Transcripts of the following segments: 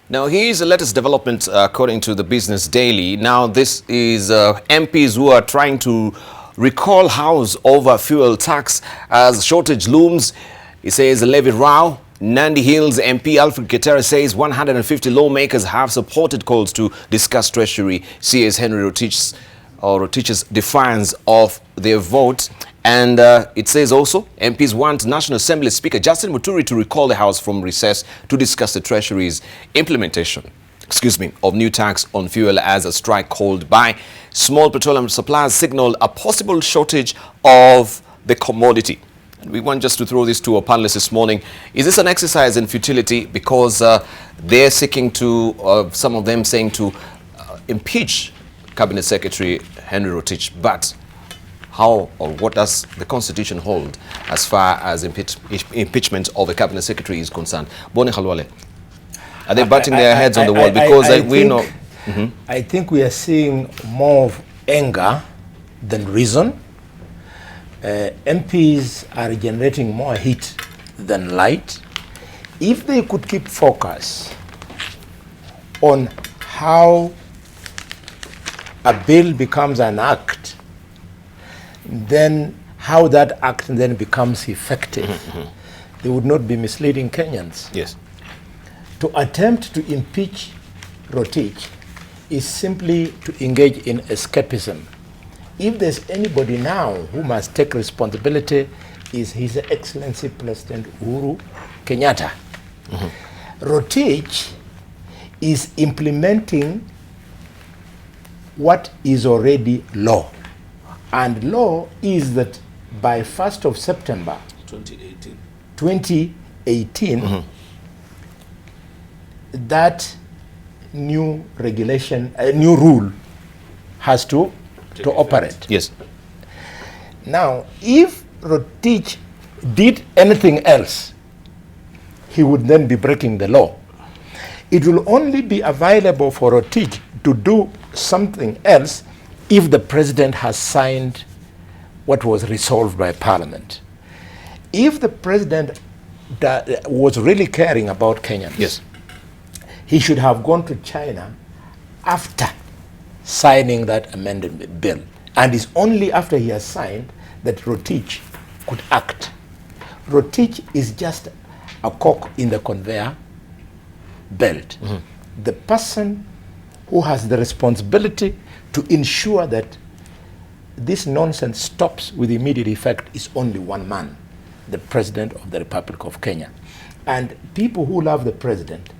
Now, here's the latest development according to the Business Daily. Now, this is MPs who are trying to recall House over fuel tax as shortage looms. He says levy row. Nandi Hills MP Alfred Ketera says 150 lawmakers have supported calls to discuss Treasury CS Rotich's defiance of their vote. And it says also MPs want National Assembly Speaker Justin Muturi to recall the House from recess to discuss the Treasury's implementation, of new tax on fuel as a strike called by small petroleum suppliers signaled a possible shortage of the commodity. And we want just to throw this to our panelists this morning. Is this an exercise in futility because they're seeking to, some of them saying to impeach Cabinet Secretary Henry Rotich, but how or what does the Constitution hold as far as impeachment of a Cabinet Secretary is concerned? Boni Khalwale, are they batting their heads on the wall? Because we know... I think we are seeing more of anger than reason. MPs are generating more heat than light. If they could keep focus on how a bill becomes an act, then how that act then becomes effective, they would not be misleading Kenyans. Yes. To attempt to impeach Rotich is simply to engage in escapism. If there's anybody now who must take responsibility, is His Excellency President Uhuru Kenyatta. Rotich is implementing what is already law. And law is that by 1st of September 2018, that new regulation, a new rule has to operate. Yes. Now, if Rotich did anything else, he would then be breaking the law. It will only be available for Rotich to do something else if the president has signed what was resolved by Parliament. If the president was really caring about Kenyans, yes, he should have gone to China after signing that amended bill. And it's only after he has signed that Rotich could act. Rotich is just a cog in the conveyor belt. The person who has the responsibility to ensure that this nonsense stops with immediate effect is only one man, the President of the Republic of Kenya. And people who love the president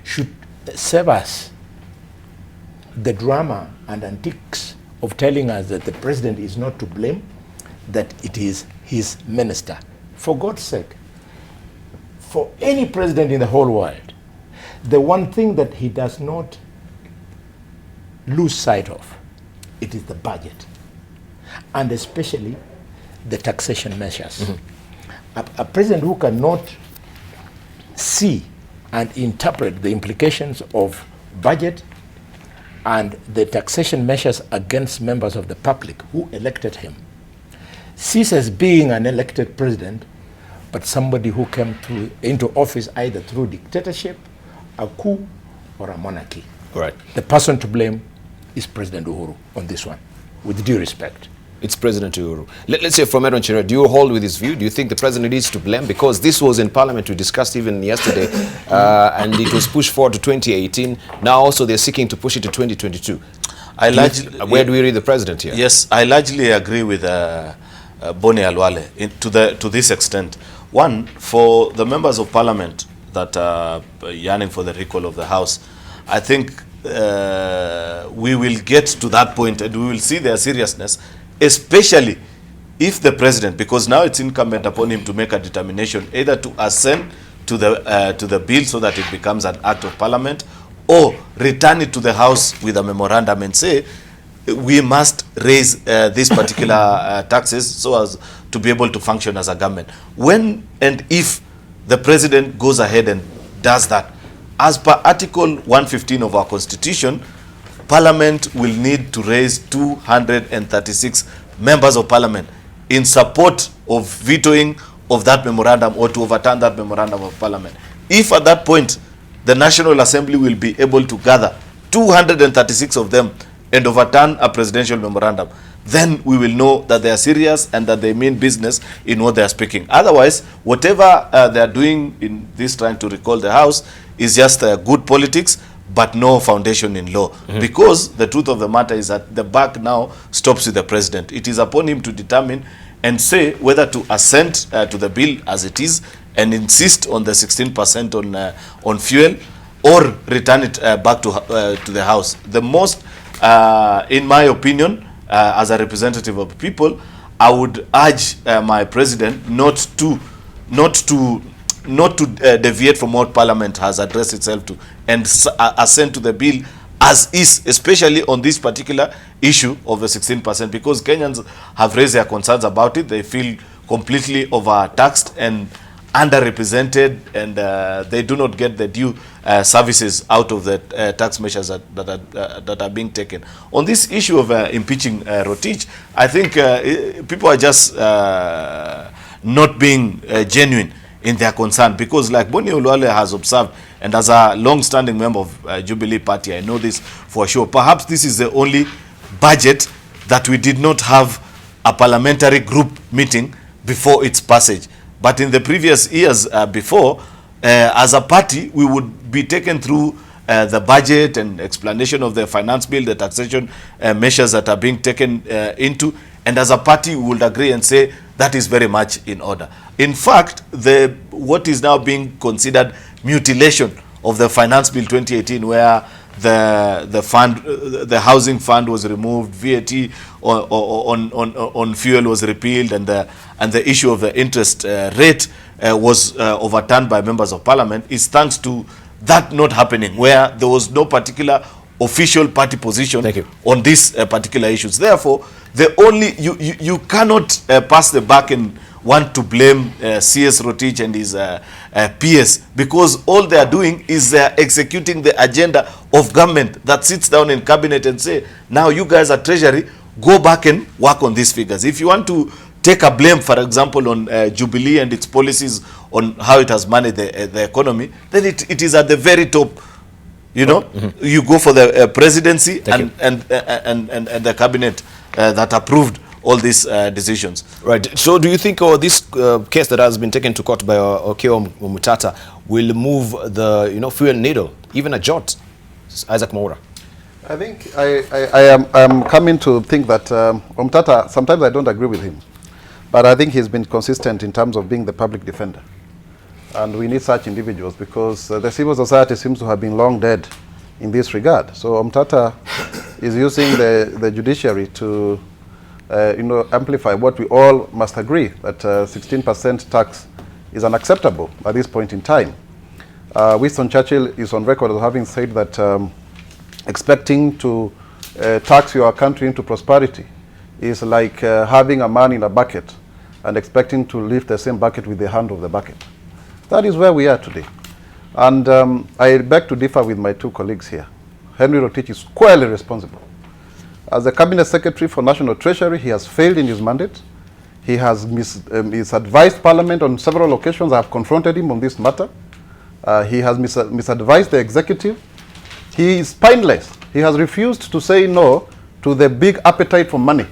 should save us the drama and antics of telling us that the president is not to blame, that it is his minister. For God's sake, for any president in the whole world, the one thing that he does not lose sight of, it is the budget, and especially the taxation measures. A president who cannot see and interpret the implications of budget and the taxation measures against members of the public who elected him ceases being an elected president, but somebody who came into office either through dictatorship, a coup, or a monarchy. Right. The person to blame is President Uhuru on this one, with due respect. It's President Uhuru. Let's say from Edwin Chira, do you hold with his view? Do you think the president is to blame? Because this was in Parliament, we discussed even yesterday, and it was pushed forward to 2018. Now also they're seeking to push it to 2022. Where do we read the president here? Yes, I largely agree with Boni Khalwale to this extent. One, for the members of Parliament that are yearning for the recall of the House, I think we will get to that point and we will see their seriousness, especially if the president, because now it's incumbent upon him to make a determination either to assent to the bill so that it becomes an act of Parliament, or return it to the House with a memorandum and say we must raise these particular taxes so as to be able to function as a government. When and if the president goes ahead and does that, as per Article 115 of our Constitution, Parliament will need to raise 236 members of Parliament in support of vetoing of that memorandum or to overturn that memorandum of Parliament. If at that point the National Assembly will be able to gather 236 of them and overturn a presidential memorandum, then we will know that they are serious and that they mean business in what they are speaking. Otherwise, whatever they are doing in this trying to recall the House is just good politics, but no foundation in law. Because the truth of the matter is that the buck now stops with the president. It is upon him to determine and say whether to assent to the bill as it is and insist on the 16% on fuel, or return it back to the House. The most, in my opinion, as a representative of the people, I would urge my president not to deviate from what Parliament has addressed itself to, and assent to the bill as is, especially on this particular issue of the 16%, because Kenyans have raised their concerns about it. They feel completely overtaxed and underrepresented, and they do not get the due services out of the tax measures that are being taken. On this issue of impeaching Rotich, I think people are just not being genuine in their concern, because like Boni Oluwale has observed, and as a long-standing member of Jubilee Party, I know this for sure, perhaps this is the only budget that we did not have a parliamentary group meeting before its passage. But in the previous years before, as a party, we would be taken through the budget and explanation of the finance bill, the taxation measures that are being taken into, and as a party, we would agree and say that is very much in order. In fact, what is now being considered mutilation of the finance bill 2018, where the housing fund was removed, VAT on fuel was repealed, and the issue of the interest rate was overturned by members of parliament, is thanks to that not happening, where there was no particular official party position on these particular issues. Therefore, you cannot pass the buck and want to blame CS Rotich and his PS, because all they are doing is they are executing the agenda of government that sits down in cabinet and say, now you guys are treasury, go back and work on these figures. If you want to take a blame, for example, on Jubilee and its policies on how it has managed the economy, then it is at the very top. You know, you go for the presidency and the cabinet that approved all these decisions. Right. So do you think this case that has been taken to court by Okeo Omutata will move the fuel needle, even a jot? Isaac Mwaura. I think I am coming to think that Omutata, sometimes I don't agree with him, but I think he's been consistent in terms of being the public defender. And we need such individuals, because the civil society seems to have been long dead in this regard. So Omutata is using the judiciary to amplify what we all must agree, that 16% tax is unacceptable at this point in time. Winston Churchill is on record as having said that expecting to tax your country into prosperity is like having a man in a bucket and expecting to lift the same bucket with the hand of the bucket. That is where we are today. And I beg to differ with my two colleagues here. Henry Rotich is squarely responsible. As the Cabinet Secretary for National Treasury, he has failed in his mandate. He has misadvised Parliament on several occasions. I have confronted him on this matter. He has misadvised the executive. He is spineless. He has refused to say no to the big appetite for money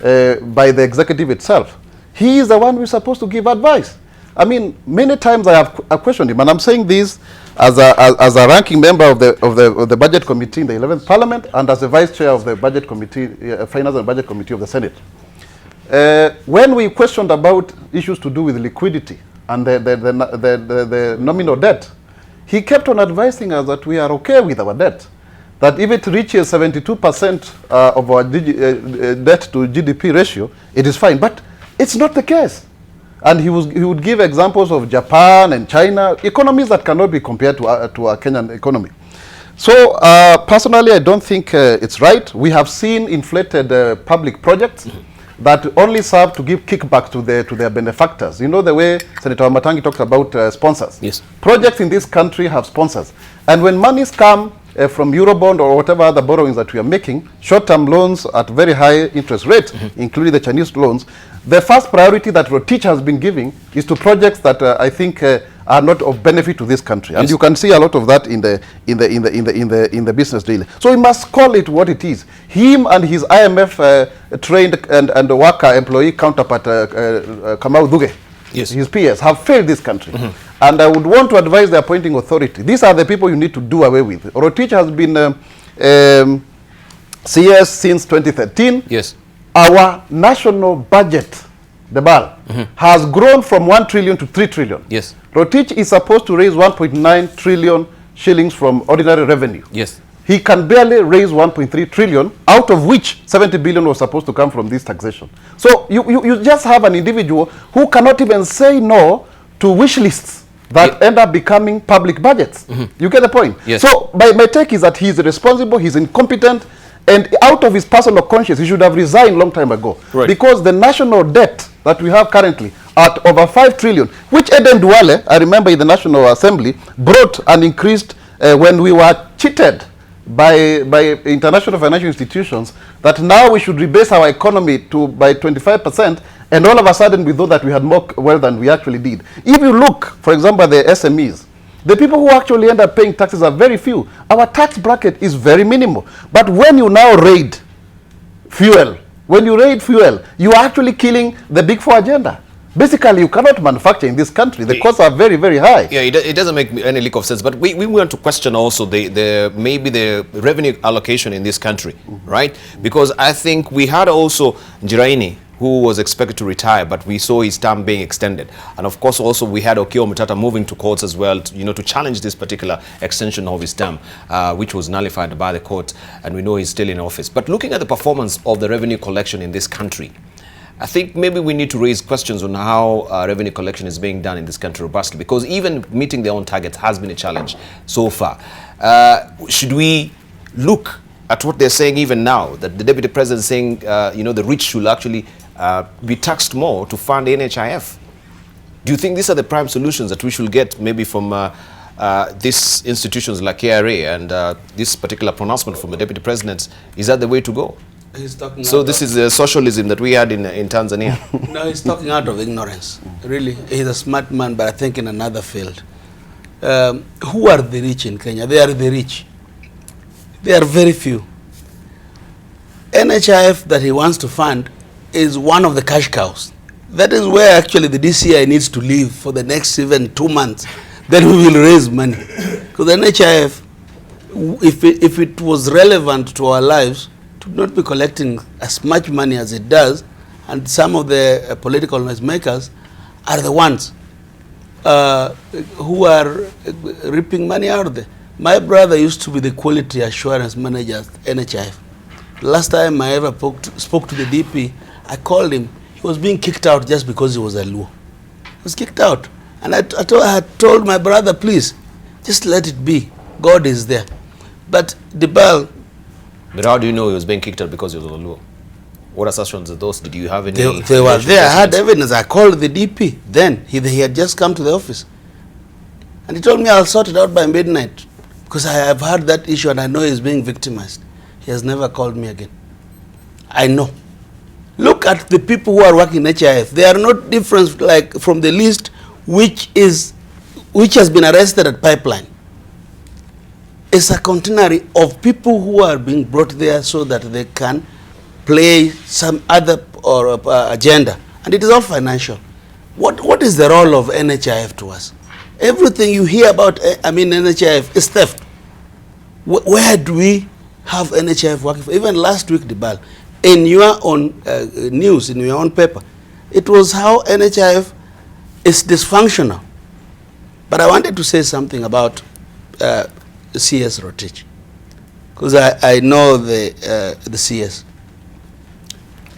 by the executive itself. He is the one who is supposed to give advice. I mean, many times I have questioned him, and I'm saying this as a ranking member of the Budget Committee in the 11th Parliament, and as the Vice Chair of the Budget Committee, Finance and Budget Committee of the Senate. When we questioned about issues to do with liquidity and the nominal debt, he kept on advising us that we are okay with our debt, that if it reaches 72% of our debt to GDP ratio, it is fine. But it's not the case. And he would give examples of Japan and China, economies that cannot be compared to our Kenyan economy. So personally, I don't think it's right. We have seen inflated public projects that only serve to give kickback to their benefactors. You know the way Senator Matangi talks about sponsors. Yes. Projects in this country have sponsors. And when monies come from Eurobond or whatever other borrowings that we are making, short-term loans at very high interest rate, including the Chinese loans, the first priority that Rotich has been giving is to projects that I think are not of benefit to this country, and you can see a lot of that in the business daily. So we must call it what it is. Him and his IMF trained and worker employee counterpart Kamau Duge, his peers, have failed this country. And I would want to advise the appointing authority. These are the people you need to do away with. Rotich has been CS since 2013. Yes. Our national budget, the BAL, has grown from 1 trillion to 3 trillion. Yes. Rotich is supposed to raise 1.9 trillion shillings from ordinary revenue. Yes. He can barely raise 1.3 trillion, out of which 70 billion was supposed to come from this taxation. So you just have an individual who cannot even say no to wish lists that end up becoming public budgets. You get the point? Yes. So my take is that he's irresponsible, he's incompetent, and out of his personal conscience, he should have resigned long time ago. Right. Because the national debt that we have currently at over 5 trillion, which Eden Duale, I remember in the National Assembly, brought and increased when we were cheated by international financial institutions, that now we should rebase our economy by 25%, and all of a sudden we thought that we had more wealth than we actually did. If you look, for example, the SMEs, the people who actually end up paying taxes are very few. Our tax bracket is very minimal. But when you now raid fuel, you are actually killing the Big Four agenda. Basically, you cannot manufacture in this country. The costs are very, very high. Yeah, it doesn't make any lick of sense. But we want to question also maybe the revenue allocation in this country, right? Because I think we had also Njiraini, who was expected to retire, but we saw his term being extended. And of course, also we had Okiya Omtata moving to courts as well, to challenge this particular extension of his term, which was nullified by the court, and we know he's still in office. But looking at the performance of the revenue collection in this country, I think maybe we need to raise questions on how revenue collection is being done in this country robustly, because even meeting their own targets has been a challenge so far. Should we look at what they're saying even now, that the Deputy President is saying, the rich should actually be taxed more to fund NHIF? Do you think these are the prime solutions that we should get maybe from these institutions like KRA and this particular pronouncement from the Deputy President? Is that the way to go? He's talking so this is the socialism that we had in Tanzania. No, he's talking out of ignorance. Really, he's a smart man, but I think in another field. Who are the rich in Kenya? They are the rich. They are very few. NHIF that he wants to fund is one of the cash cows. That is where actually the DCI needs to live for the next even 2 months. Then we will raise money. Because the NHIF, if it was relevant to our lives, to not be collecting as much money as it does, and some of the political noisemakers are the ones who are ripping money out of there. My brother used to be the quality assurance manager at NHIF. Last time I ever spoke to the DP, I called him. He was being kicked out just because he was a Luo. He was kicked out. And I told my brother, please, just let it be. God is there. But Dibal... But how do you know he was being kicked out because he was a Luo? What assertions are those? Did you have any... They were there. I had evidence. I called the DP. Then he had just come to the office. And he told me I'll sort it out by midnight. Because I have had that issue and I know he's being victimized. He has never called me again. I know. Look at the people who are working in NHIF. They are not different like from the list which has been arrested at Pipeline. It's a container of people who are being brought there so that they can play some other agenda. And it is all financial. What is the role of NHIF to us? Everything you hear about, NHIF is theft. Where do we have NHIF working for? Even last week, Dibal, in your own news, in your own paper, it was how NHIF is dysfunctional. But I wanted to say something about CS Rotich, because I know the CS.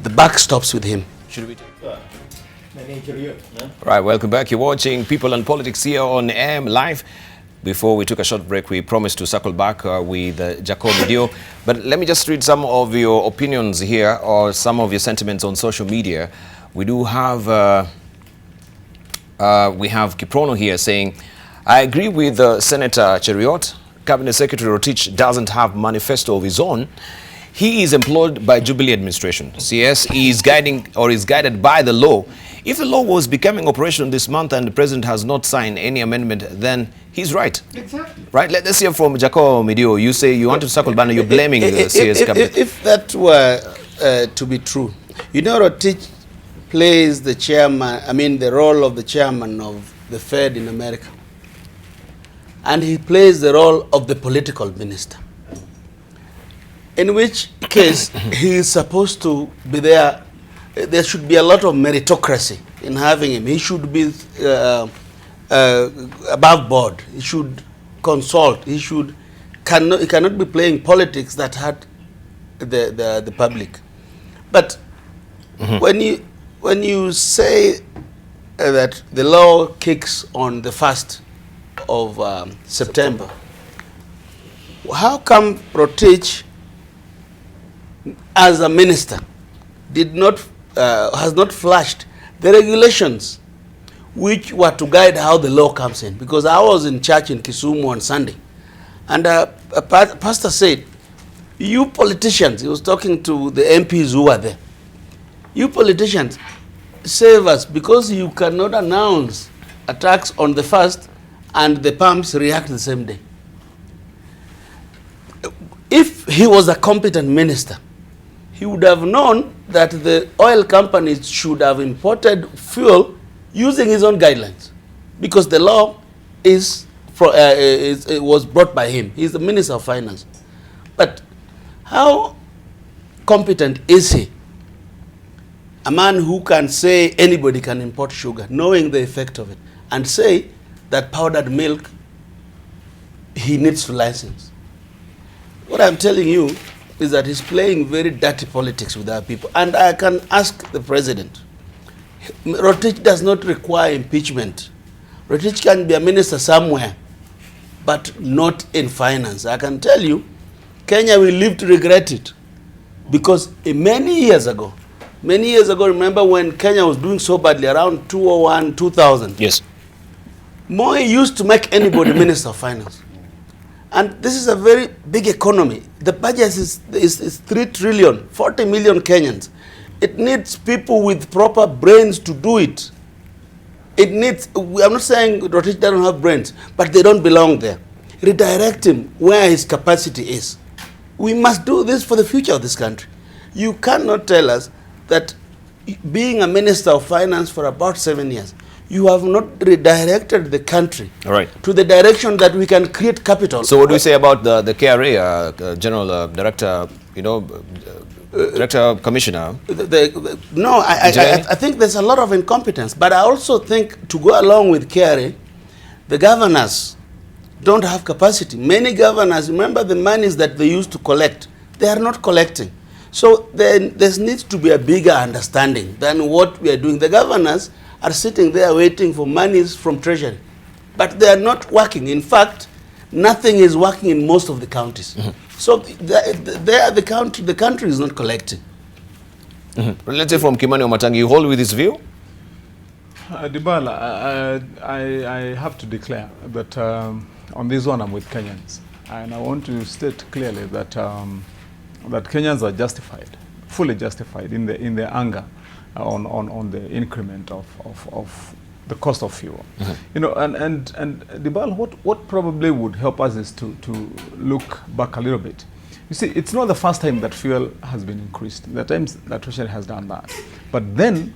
The buck stops with him. Should we take Right, welcome back. You're watching People and Politics here on AM Live. Before we took a short break, we promised to circle back with Jacob Dio. But let me just read some of your opinions here, or some of your sentiments on social media. We do have we have Kiprono here saying, I agree with Senator Cheriot. Cabinet Secretary Rotich doesn't have manifesto of his own. He is employed by Jubilee administration. CS is guided by the law. If the law was becoming operational this month and the president has not signed any amendment, then he's right. Exactly. Right? Let's hear from Jacob Midio. You say you want to circle banner, you're blaming the CS cabinet. If that were to be true, you know, Rotich plays the the role of the chairman of the Fed in America. And he plays the role of the political minister. In which case, he is supposed to be there. There should be a lot of meritocracy in having him. He should be above board. He should consult. He cannot be playing politics that hurt the public. But when you say that the law kicks on the 1st of September, how come Rotich, as a minister, has not flashed the regulations which were to guide how the law comes in? Because I was in church in Kisumu on Sunday, and a pastor said, you politicians, he was talking to the MPs who were there, you politicians, save us, because you cannot announce attacks on the 1st and the pumps react the same day. If he was a competent minister, he would have known that the oil companies should have imported fuel using his own guidelines, because the law was brought by him. He's the Minister of Finance. But how competent is he? A man who can say anybody can import sugar, knowing the effect of it, and say that powdered milk he needs to license. What I'm telling you is that he's playing very dirty politics with our people. And I can ask the president, Rotich does not require impeachment. Rotich can be a minister somewhere, but not in finance. I can tell you, Kenya will live to regret it. Because many years ago, remember when Kenya was doing so badly, around 2001, 2000? Yes. Moi used to make anybody minister of finance. And this is a very big economy. The budget is 3 trillion, 40 million Kenyans. It needs people with proper brains to do it. It needs, I'm not saying Rotich doesn't have brains, but they don't belong there. Redirect him where his capacity is. We must do this for the future of this country. You cannot tell us that being a minister of finance for about 7 years, you have not redirected the country to the direction that we can create capital. So what do we say about the KRA, General Director, Director Commissioner? I think there's a lot of incompetence. But I also think, to go along with KRA, the governors don't have capacity. Many governors, remember the monies that they used to collect, they are not collecting. So there needs to be a bigger understanding than what we are doing. The governors are sitting there waiting for monies from Treasury, but they are not working. In fact, nothing is working in most of the counties. So the country is not collecting. Let's say from Kimani Omatangi, you hold with this view? Dibala, I have to declare that on this one I'm with Kenyans, and I want to state clearly that that Kenyans are justified, fully justified in the anger on the increment of the cost of fuel. You know, and Dibala, what probably would help us is to look back a little bit. You see, it's not the first time that fuel has been increased. There are times that Treasury has done that. But then,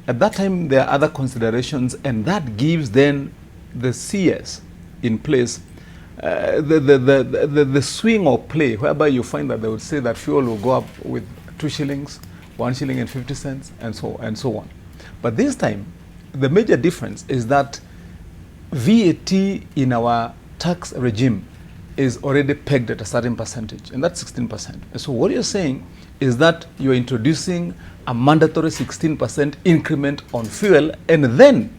at that time, there are other considerations, and that gives then the CS in place the swing or play, whereby you find that they would say that fuel will go up with 2 shillings, 1 shilling and 50 cents, and so on. But this time, the major difference is that VAT in our tax regime is already pegged at a certain percentage, and that's 16%. And so what you're saying is that you're introducing a mandatory 16% increment on fuel, and then,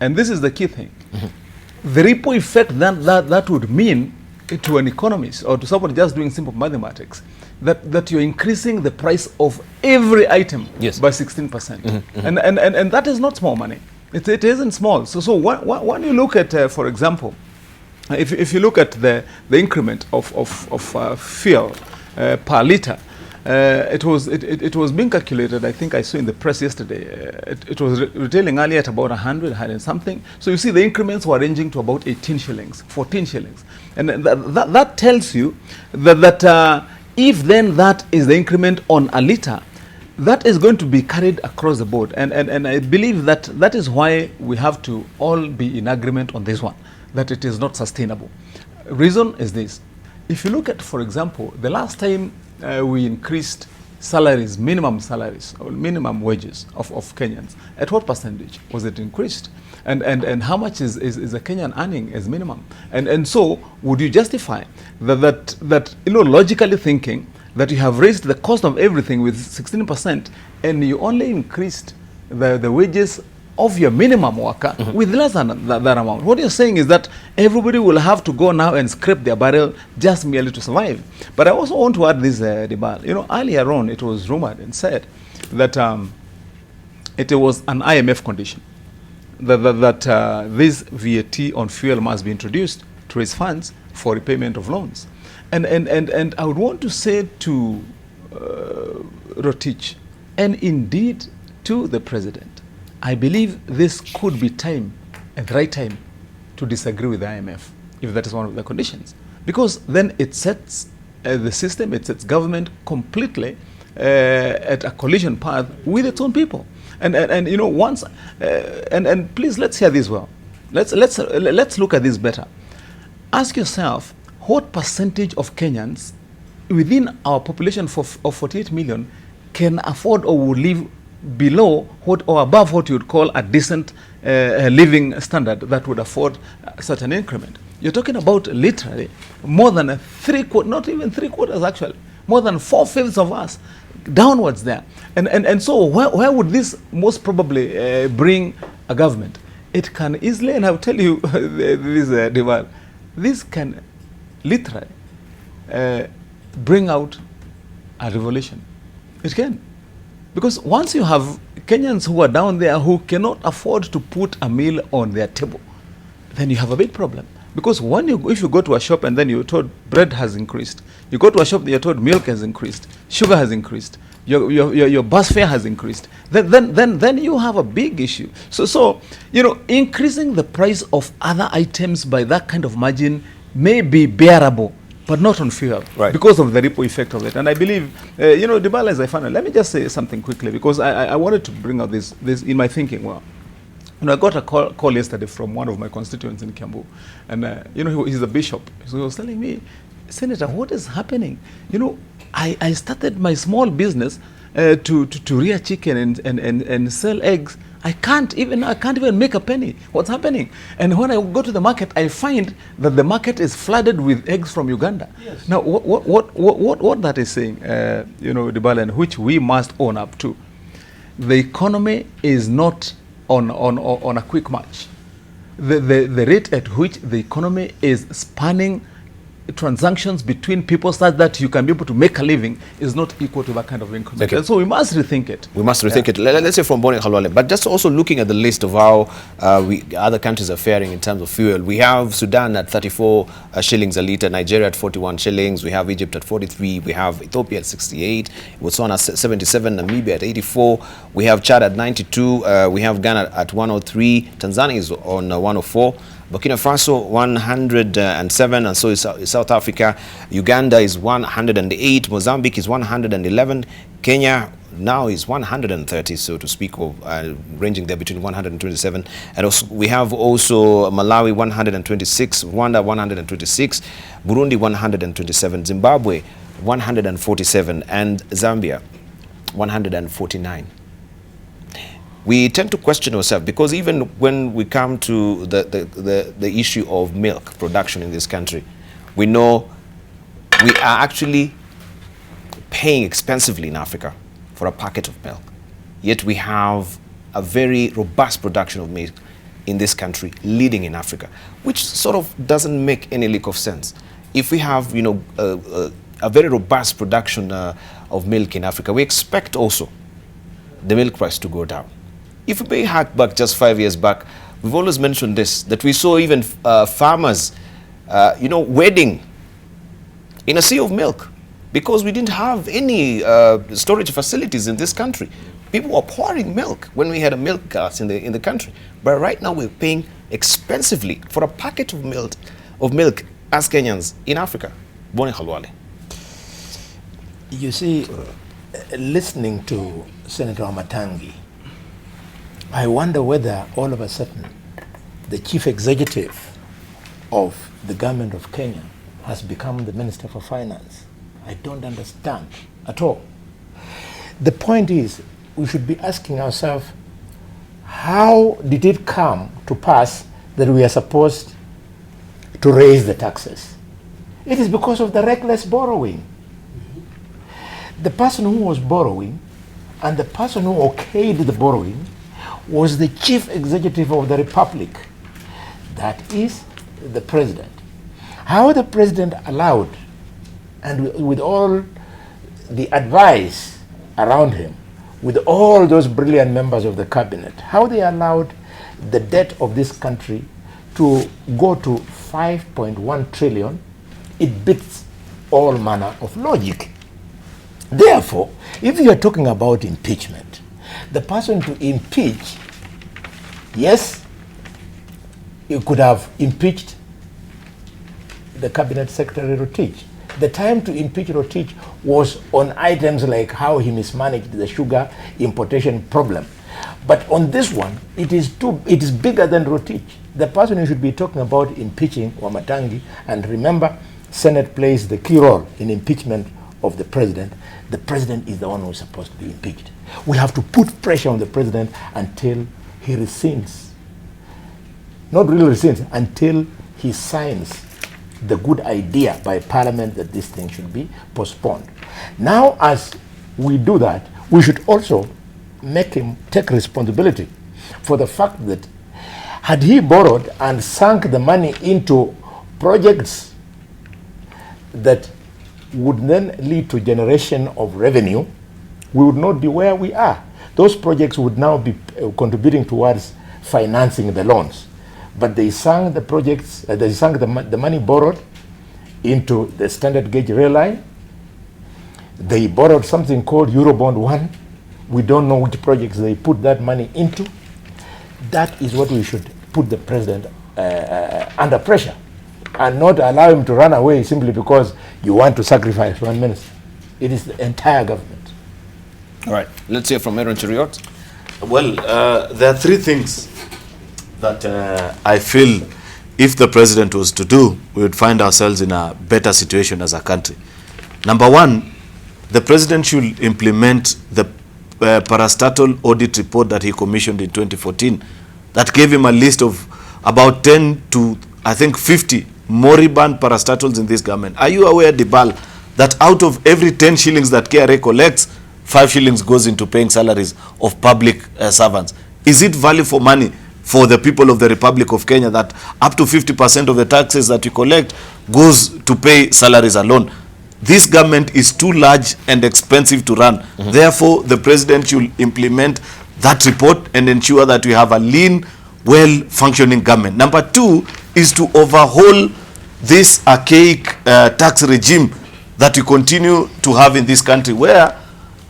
and this is the key thing, the ripple effect that would mean to an economist or to someone just doing simple mathematics, that you're increasing the price of every item by 16%. And that is not small money. It isn't small. So when you look at, for example, if you look at the increment of fuel per liter, it was being calculated. I think I saw in the press yesterday. It was retailing earlier at about 100 and something. So you see, the increments were ranging to about 18 shillings, 14 shillings, and that tells you that if then that is the increment on a liter, that is going to be carried across the board, and I believe that is why we have to all be in agreement on this one, that it is not sustainable. Reason is this: if you look at, for example, the last time we increased salaries, minimum salaries or minimum wages of Kenyans, at what percentage was it increased? And how much is a Kenyan earning as minimum? And so would you justify that logically thinking, that you have raised the cost of everything with 16% and you only increased the wages of your minimum worker with less than that amount? What you're saying is that everybody will have to go now and scrape their barrel just merely to survive. But I also want to add this, Dibal. Earlier on it was rumored and said that it was an IMF condition that this VAT on fuel must be introduced to raise funds for repayment of loans. And I would want to say to Rotich, and indeed to the President, I believe this could be time, at the right time, to disagree with the IMF, if that is one of the conditions. Because then it sets the system, it sets government completely at a collision path with its own people. And once, and please, let's hear this well. Let's look at this better. Ask yourself, what percentage of Kenyans within our population of 48 million can afford or will live below or above what you would call a decent living standard that would afford such an increment? You're talking about literally more than not even three quarters actually, more than 4/5 of us downwards there. And so where would this most probably bring a government? It can easily, and I'll tell you this, Deval, this can literally bring out a revolution. It can. Because once you have Kenyans who are down there who cannot afford to put a meal on their table, then you have a big problem. Because if you go to a shop and then you're told bread has increased, you go to a shop and you're told milk has increased, sugar has increased, your bus fare has increased, then you have a big issue. So increasing the price of other items by that kind of margin may be bearable, but not on fuel, right, because of the ripple effect of it. And I believe, Dibala, as I found, let me just say something quickly, because I wanted to bring out this in my thinking. Well, I got a call yesterday from one of my constituents in Kiambu, and he's a bishop. So he was telling me, Senator, what is happening? I started my small business to rear chicken and sell eggs. I can't even make a penny. What's happening? And when I go to the market, I find that the market is flooded with eggs from Uganda. Yes. Now, what that is saying, Dibala, and which we must own up to, the economy is not on a quick march. The rate at which the economy is spanning transactions between people such that you can be able to make a living is not equal to that kind of income. And so we must rethink it. We must rethink it. Let's say from Boni Khalwale, but just also looking at the list of how other countries are faring in terms of fuel. We have Sudan at 34 shillings a litre, Nigeria at 41 shillings, we have Egypt at 43, we have Ethiopia at 68, Botswana at 77, Namibia at 84, we have Chad at 92, we have Ghana at 103, Tanzania is on 104, Burkina Faso 107, and so is South Africa. Uganda is 108, Mozambique is 111, Kenya now is 130, so to speak of, ranging there between 127, and also, we have also Malawi 126, Rwanda 126, Burundi 127, Zimbabwe 147, and Zambia 149. We tend to question ourselves, because even when we come to the issue of milk production in this country, we know we are actually paying expensively in Africa for a packet of milk. Yet we have a very robust production of milk in this country, leading in Africa, which sort of doesn't make any lick of sense. If we have, a very robust production of milk in Africa, we expect also the milk price to go down. If we pay hack back just 5 years back, we've always mentioned this, that we saw even farmers wading in a sea of milk because we didn't have any storage facilities in this country. People were pouring milk when we had a milk gas in the country. But right now we're paying expensively for a packet of milk as Kenyans in Africa. Boni Khalwale. You see, listening to Senator Amatangi, I wonder whether all of a sudden the chief executive of the government of Kenya has become the Minister for Finance. I don't understand at all. The point is, we should be asking ourselves, how did it come to pass that we are supposed to raise the taxes? It is because of the reckless borrowing. The person who was borrowing and the person who okayed the borrowing was the chief executive of the republic. That is the president. How the president allowed, and with all the advice around him, with all those brilliant members of the cabinet, how they allowed the debt of this country to go to 5.1 trillion, it beats all manner of logic. Therefore, if you are talking about impeachment, the person to impeach, yes, you could have impeached the cabinet secretary Rotich. The time to impeach Rotich was on items like how he mismanaged the sugar importation problem. But on this one, it is bigger than Rotich. The person who should be talking about impeaching Wamatangi, and remember, Senate plays the key role in impeachment of the president. The president is the one who is supposed to be impeached. We have to put pressure on the president until he rescinds. Not really rescinds, until he signs the good idea by Parliament that this thing should be postponed. Now, as we do that, we should also make him take responsibility for the fact that had he borrowed and sunk the money into projects that would then lead to generation of revenue, we would not be where we are. Those projects would now be contributing towards financing the loans. But they sunk the projects, they sunk the money borrowed into the standard gauge rail line. They borrowed something called Eurobond 1. We don't know which projects they put that money into. That is what we should put the president under pressure, and not allow him to run away simply because you want to sacrifice one minister. It is the entire government. All right, let's hear from Aaron Cheriot. Well, there are three things that I feel if the president was to do, we would find ourselves in a better situation as a country. Number one, the president should implement the Parastatal audit report that he commissioned in 2014 that gave him a list of about 10 to, I think, 50 moribund parastatals in this government. Are you aware, Dibal, that out of every 10 shillings that KRA collects, 5 shillings goes into paying salaries of public servants? Is it value for money for the people of the Republic of Kenya that up to 50% of the taxes that we collect goes to pay salaries alone? This government is too large and expensive to run. Therefore, the president should implement that report and ensure that we have a lean, well-functioning government. Number two is to overhaul this archaic tax regime that we continue to have in this country, where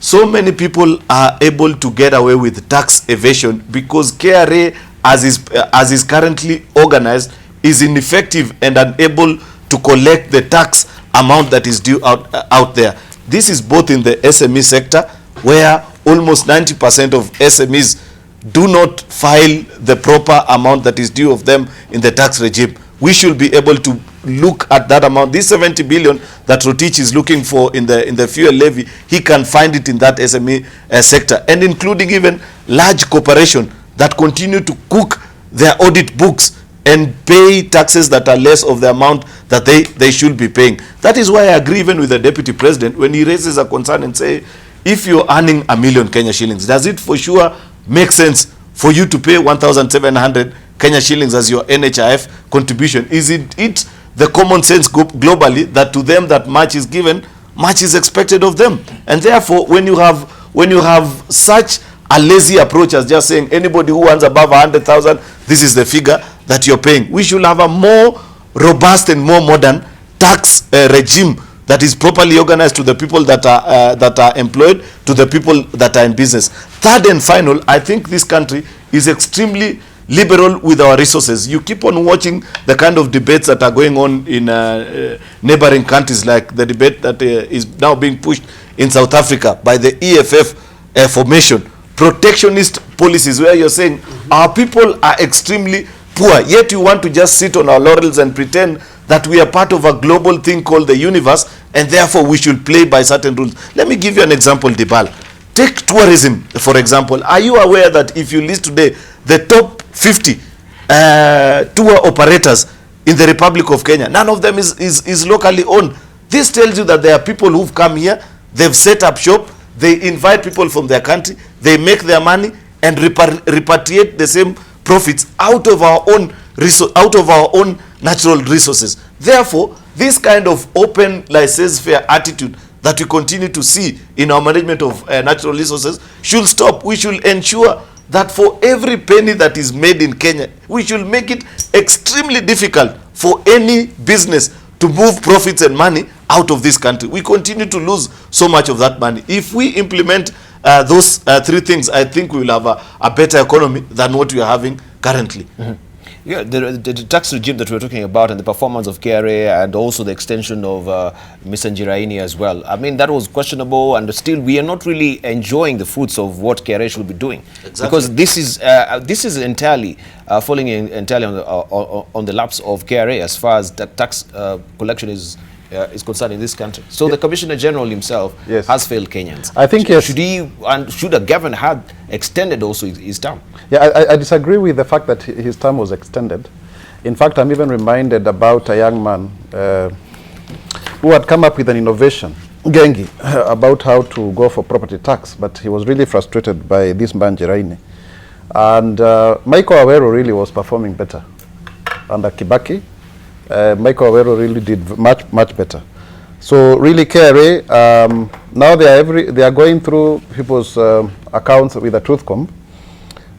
so many people are able to get away with tax evasion because KRA, as is currently organized, is ineffective and unable to collect the tax amount that is due out there. This is both in the SME sector, where almost 90% of SMEs do not file the proper amount that is due of them in the tax regime. We should be able to look at that amount. This 70 billion that Rotich is looking for in the fuel levy, he can find it in that SME sector, and including even large corporations that continue to cook their audit books and pay taxes that are less of the amount that they should be paying. That is why I agree even with the deputy president when he raises a concern and say, if you're earning a million Kenya shillings, does it for sure make sense for you to pay 1,700 Kenya shillings as your NHIF contribution? Is it the common sense globally that to them that much is given, much is expected of them? And therefore, when you have such a lazy approach as just saying anybody who earns above 100,000, this is the figure that you're paying, we should have a more robust and more modern tax regime that is properly organized to the people that are employed, to the people that are in business. Third and final, I think this country is extremely liberal with our resources. You keep on watching the kind of debates that are going on in neighboring countries, like the debate that is now being pushed in South Africa by the EFF formation, protectionist policies, where you're saying our people are extremely poor, yet you want to just sit on our laurels and pretend that we are part of a global thing called the universe, and therefore we should play by certain rules. Let me give you an example, Dibal. Take tourism, for example. Are you aware that if you list today the top 50 tour operators in the Republic of Kenya, none of them is locally owned? This tells you that there are people who've come here, they've set up shop, they invite people from their country, they make their money and repatriate the same profits out of our own natural resources. Therefore, this kind of open laissez-faire attitude that we continue to see in our management of natural resources should stop. We should ensure that for every penny that is made in Kenya, we should make it extremely difficult for any business to move profits and money out of this country. We continue to lose so much of that money. If we implement those three things, I think we will have a better economy than what we are having currently. Yeah, the tax regime that we're talking about and the performance of KRA and also the extension of Mr. Njiraini as well. I mean, that was questionable, and still we are not really enjoying the fruits of what KRA should be doing. Exactly. Because this is entirely falling entirely on the laps of KRA as far as the tax collection is concerned in this country. So the Commissioner General himself has failed Kenyans. I think should a government have extended also his term? Yeah, I disagree with the fact that his term was extended. In fact, I'm even reminded about a young man who had come up with an innovation, Gengi, about how to go for property tax, but he was really frustrated by this man Njiraini. And Michael Awero really was performing better under Kibaki. Michael Awero really did much better. So really KRA, now they are going through people's accounts with a tooth comb,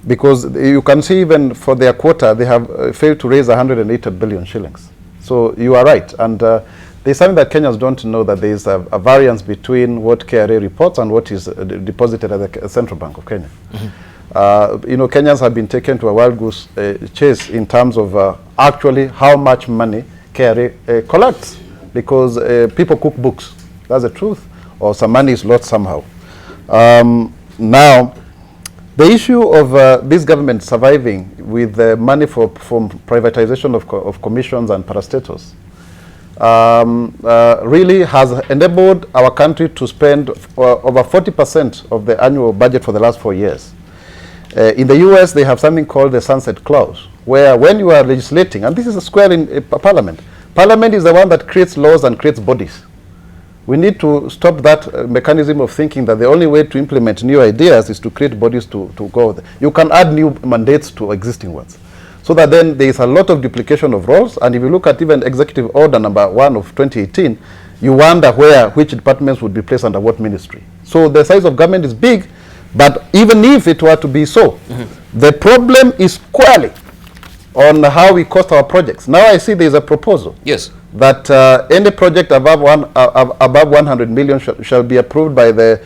because you can see even for their quota they have failed to raise 180 billion shillings. So you are right, and there's something that Kenyans don't know, that there is a variance between what KRA reports and what is deposited at the Central Bank of Kenya. You know, Kenyans have been taken to a wild goose chase in terms of actually how much money KRA collects, because people cook books, that's the truth, or some money is lost somehow. Now, the issue of this government surviving with the money from privatization of commissions and parastatals really has enabled our country to spend over 40% of the annual budget for the last 4 years. In the US, they have something called the sunset clause, where when you are legislating, and this is a square in Parliament, Parliament is the one that creates laws and creates bodies. We need to stop that mechanism of thinking that the only way to implement new ideas is to create bodies to go there. You can add new mandates to existing ones. So that then there is a lot of duplication of roles, and if you look at even Executive Order number 1 of 2018, you wonder which departments would be placed under what ministry. So the size of government is big, but even if it were to be so, the problem is squarely on how we cost our projects. Now I see there is a proposal that any project above 100 million shall be approved by the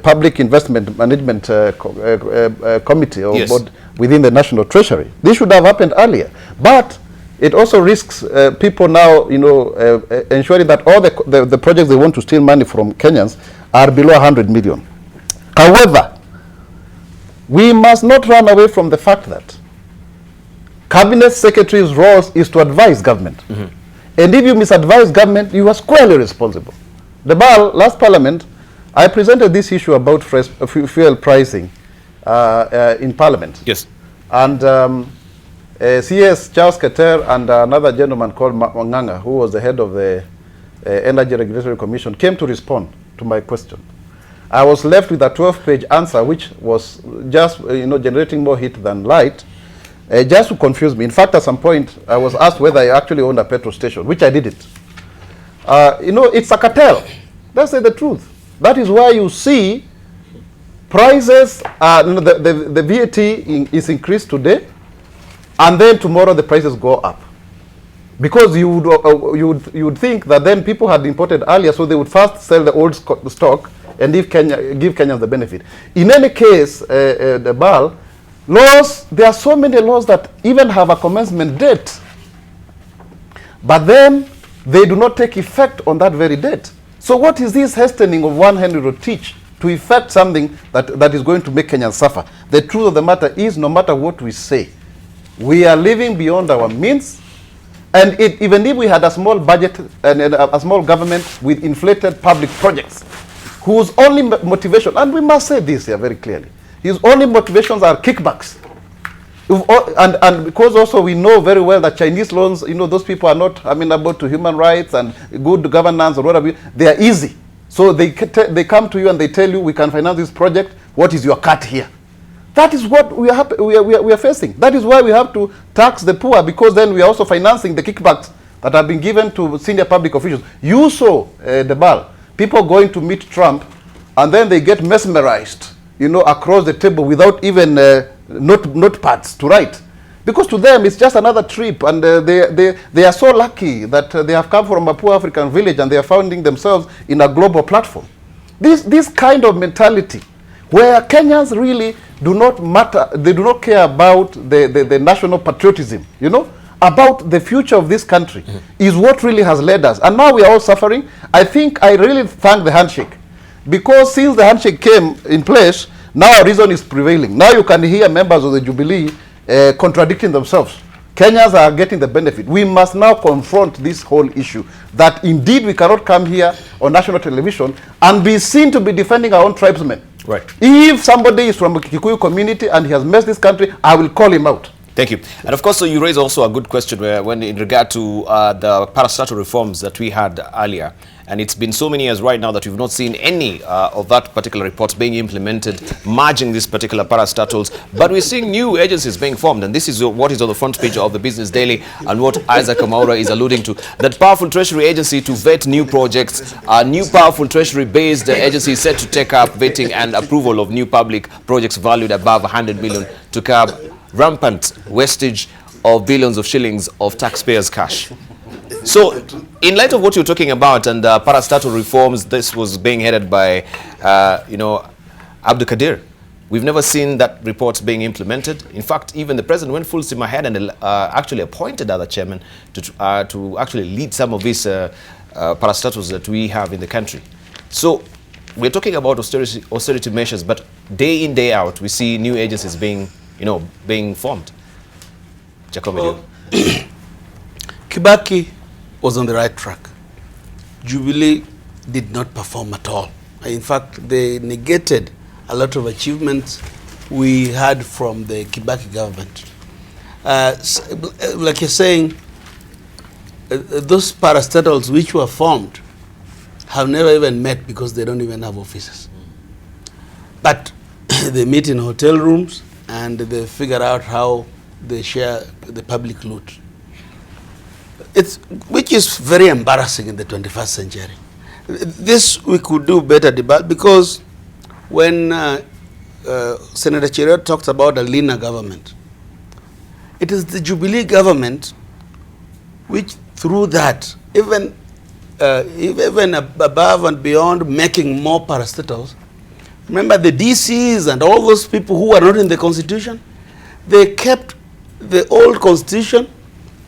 Public Investment Management Committee or board within the National Treasury. This should have happened earlier, but it also risks people now, you know, ensuring that all the projects they want to steal money from Kenyans are below 100 million. However, we must not run away from the fact that Cabinet Secretary's role is to advise government. And if you misadvise government, you are squarely responsible. Last Parliament, I presented this issue about fuel pricing in Parliament. Yes. And CS Charles Keter and another gentleman called Manganga, who was the head of the Energy Regulatory Commission, came to respond to my question. I was left with a 12-page answer, which was just generating more heat than light, just to confuse me. In fact, at some point, I was asked whether I actually owned a petrol station, which I didn't. It's a cartel. Let's say the truth. That is why you see prices, the VAT is increased today, and then tomorrow the prices go up. Because you would think that then people had imported earlier, so they would first sell the old stock and give Kenyans the benefit. In any case, the BAL, laws, there are so many laws that even have a commencement date, but then they do not take effect on that very date. So what is this hastening of one Henry Rotich to effect something that is going to make Kenyans suffer? The truth of the matter is, no matter what we say, we are living beyond our means. And even if we had a small budget and a small government with inflated public projects, whose only motivation, and we must say this here very clearly, his only motivations are kickbacks. And because also we know very well that Chinese loans, those people are not amenable to human rights and good governance or whatever. They are easy. So they come to you and they tell you, we can finance this project. What is your cut here? That is what we are facing. That is why we have to tax the poor, because then we are also financing the kickbacks that have been given to senior public officials. You saw the BAL, people going to meet Trump, and then they get mesmerized, across the table without even notepads to write. Because to them, it's just another trip, and they are so lucky that they have come from a poor African village and they are finding themselves in a global platform. This kind of mentality, where Kenyans really do not matter, they do not care about the national patriotism, about the future of this country, is what really has led us. And now we are all suffering. I think I really thank the handshake, because since the handshake came in place, now reason is prevailing. Now you can hear members of the Jubilee contradicting themselves. Kenyans are getting the benefit. We must now confront this whole issue, that indeed we cannot come here on national television and be seen to be defending our own tribesmen. Right. If somebody is from a Kikuyu community and he has messed this country, I will call him out. Thank you. And of course, so you raise also a good question when in regard to the parastatal reforms that we had earlier. And it's been so many years right now that we've not seen any of that particular reports being implemented, merging these particular parastatals. But we're seeing new agencies being formed. And this is what is on the front page of the Business Daily and what Isaac Amaura is alluding to. That powerful treasury agency to vet new projects. A new powerful treasury-based agency is set to take up vetting and approval of new public projects valued above 100 million to curb rampant wastage of billions of shillings of taxpayers' cash. So, in light of what you're talking about and parastatal reforms, this was being headed by, Abdul Kadir. We've never seen that reports being implemented. In fact, even the president went full steam ahead and actually appointed other chairmen to actually lead some of these parastatals that we have in the country. So, we're talking about austerity measures, but day in, day out, we see new agencies being formed. Jacob, Kibaki was on the right track. Jubilee did not perform at all. In fact, they negated a lot of achievements we had from the Kibaki government. Like you're saying, those parastatals which were formed have never even met because they don't even have offices. But they meet in hotel rooms and they figure out how they share the public loot. Which is very embarrassing in the 21st century. This we could do better debate, because when Senator Cheriot talks about a leaner government, it is the Jubilee government which, through that, even above and beyond making more parastatals, remember the DCs and all those people who were not in the constitution, they kept the old constitution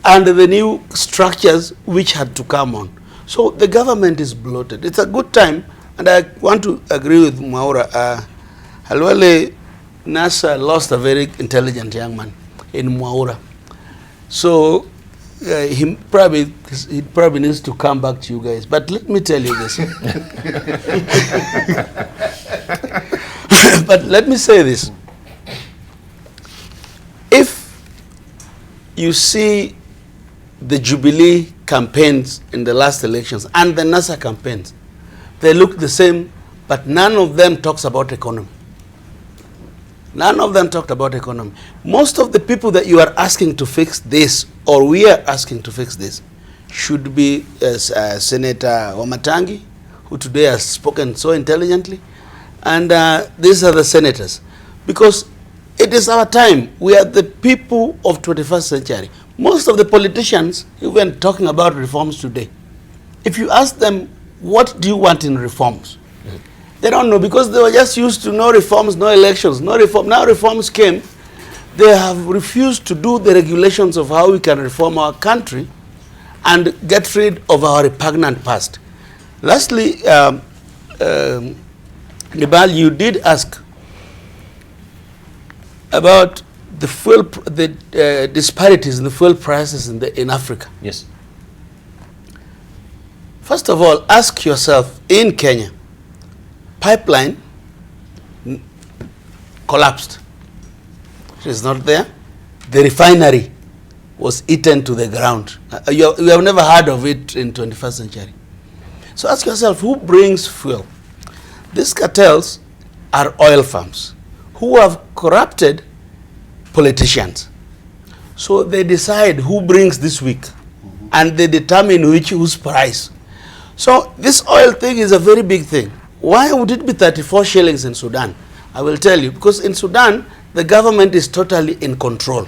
and the new structures which had to come on. So the government is bloated. It's a good time, and I want to agree with Maura. Halwale Nasa lost a very intelligent young man in Mwaura. So he probably needs to come back to you guys. But let me tell you this. But let me say this. If you see the Jubilee campaigns in the last elections and the NASA campaigns, they look the same, but none of them talks about economy. None of them talked about economy. Most of the people that you are asking to fix this, or we are asking to fix this, should be Senator Wamatangi, who today has spoken so intelligently, and these are the senators. Because it is our time. We are the people of 21st century. Most of the politicians, even talking about reforms today, if you ask them, what do you want in reforms? They don't know, because they were just used to no reforms, no elections, no reform. Now reforms came. They have refused to do the regulations of how we can reform our country and get rid of our repugnant past. Lastly, Nibal, you did ask about the fuel, disparities in the fuel prices in Africa. Yes. First of all, ask yourself, in Kenya, pipeline collapsed. It is not there. The refinery was eaten to the ground. You have never heard of it in 21st century. So ask yourself, who brings fuel? These cartels are oil firms who have corrupted politicians. So they decide who brings this week, and they determine whose price. So this oil thing is a very big thing. Why would it be 34 shillings in Sudan? I will tell you, because in Sudan, the government is totally in control.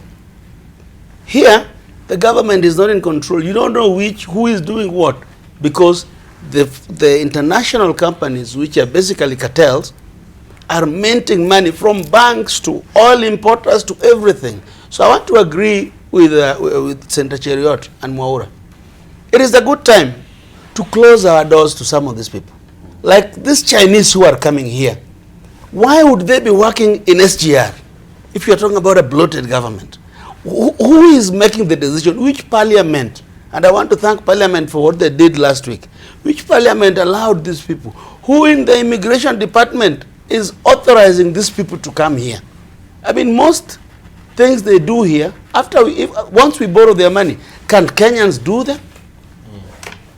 Here, the government is not in control. You don't know who is doing what, because the international companies, which are basically cartels, are minting money from banks to oil importers to everything. So I want to agree with Senator Cheriot and Mwaura. It is a good time to close our doors to some of these people. Like these Chinese who are coming here. Why would they be working in SGR if you're talking about a bloated government? Who is making the decision? Which parliament? And I want to thank Parliament for what they did last week. Which Parliament allowed these people? Who in the immigration department is authorizing these people to come here? I mean, most things they do here, once we borrow their money, can Kenyans do them?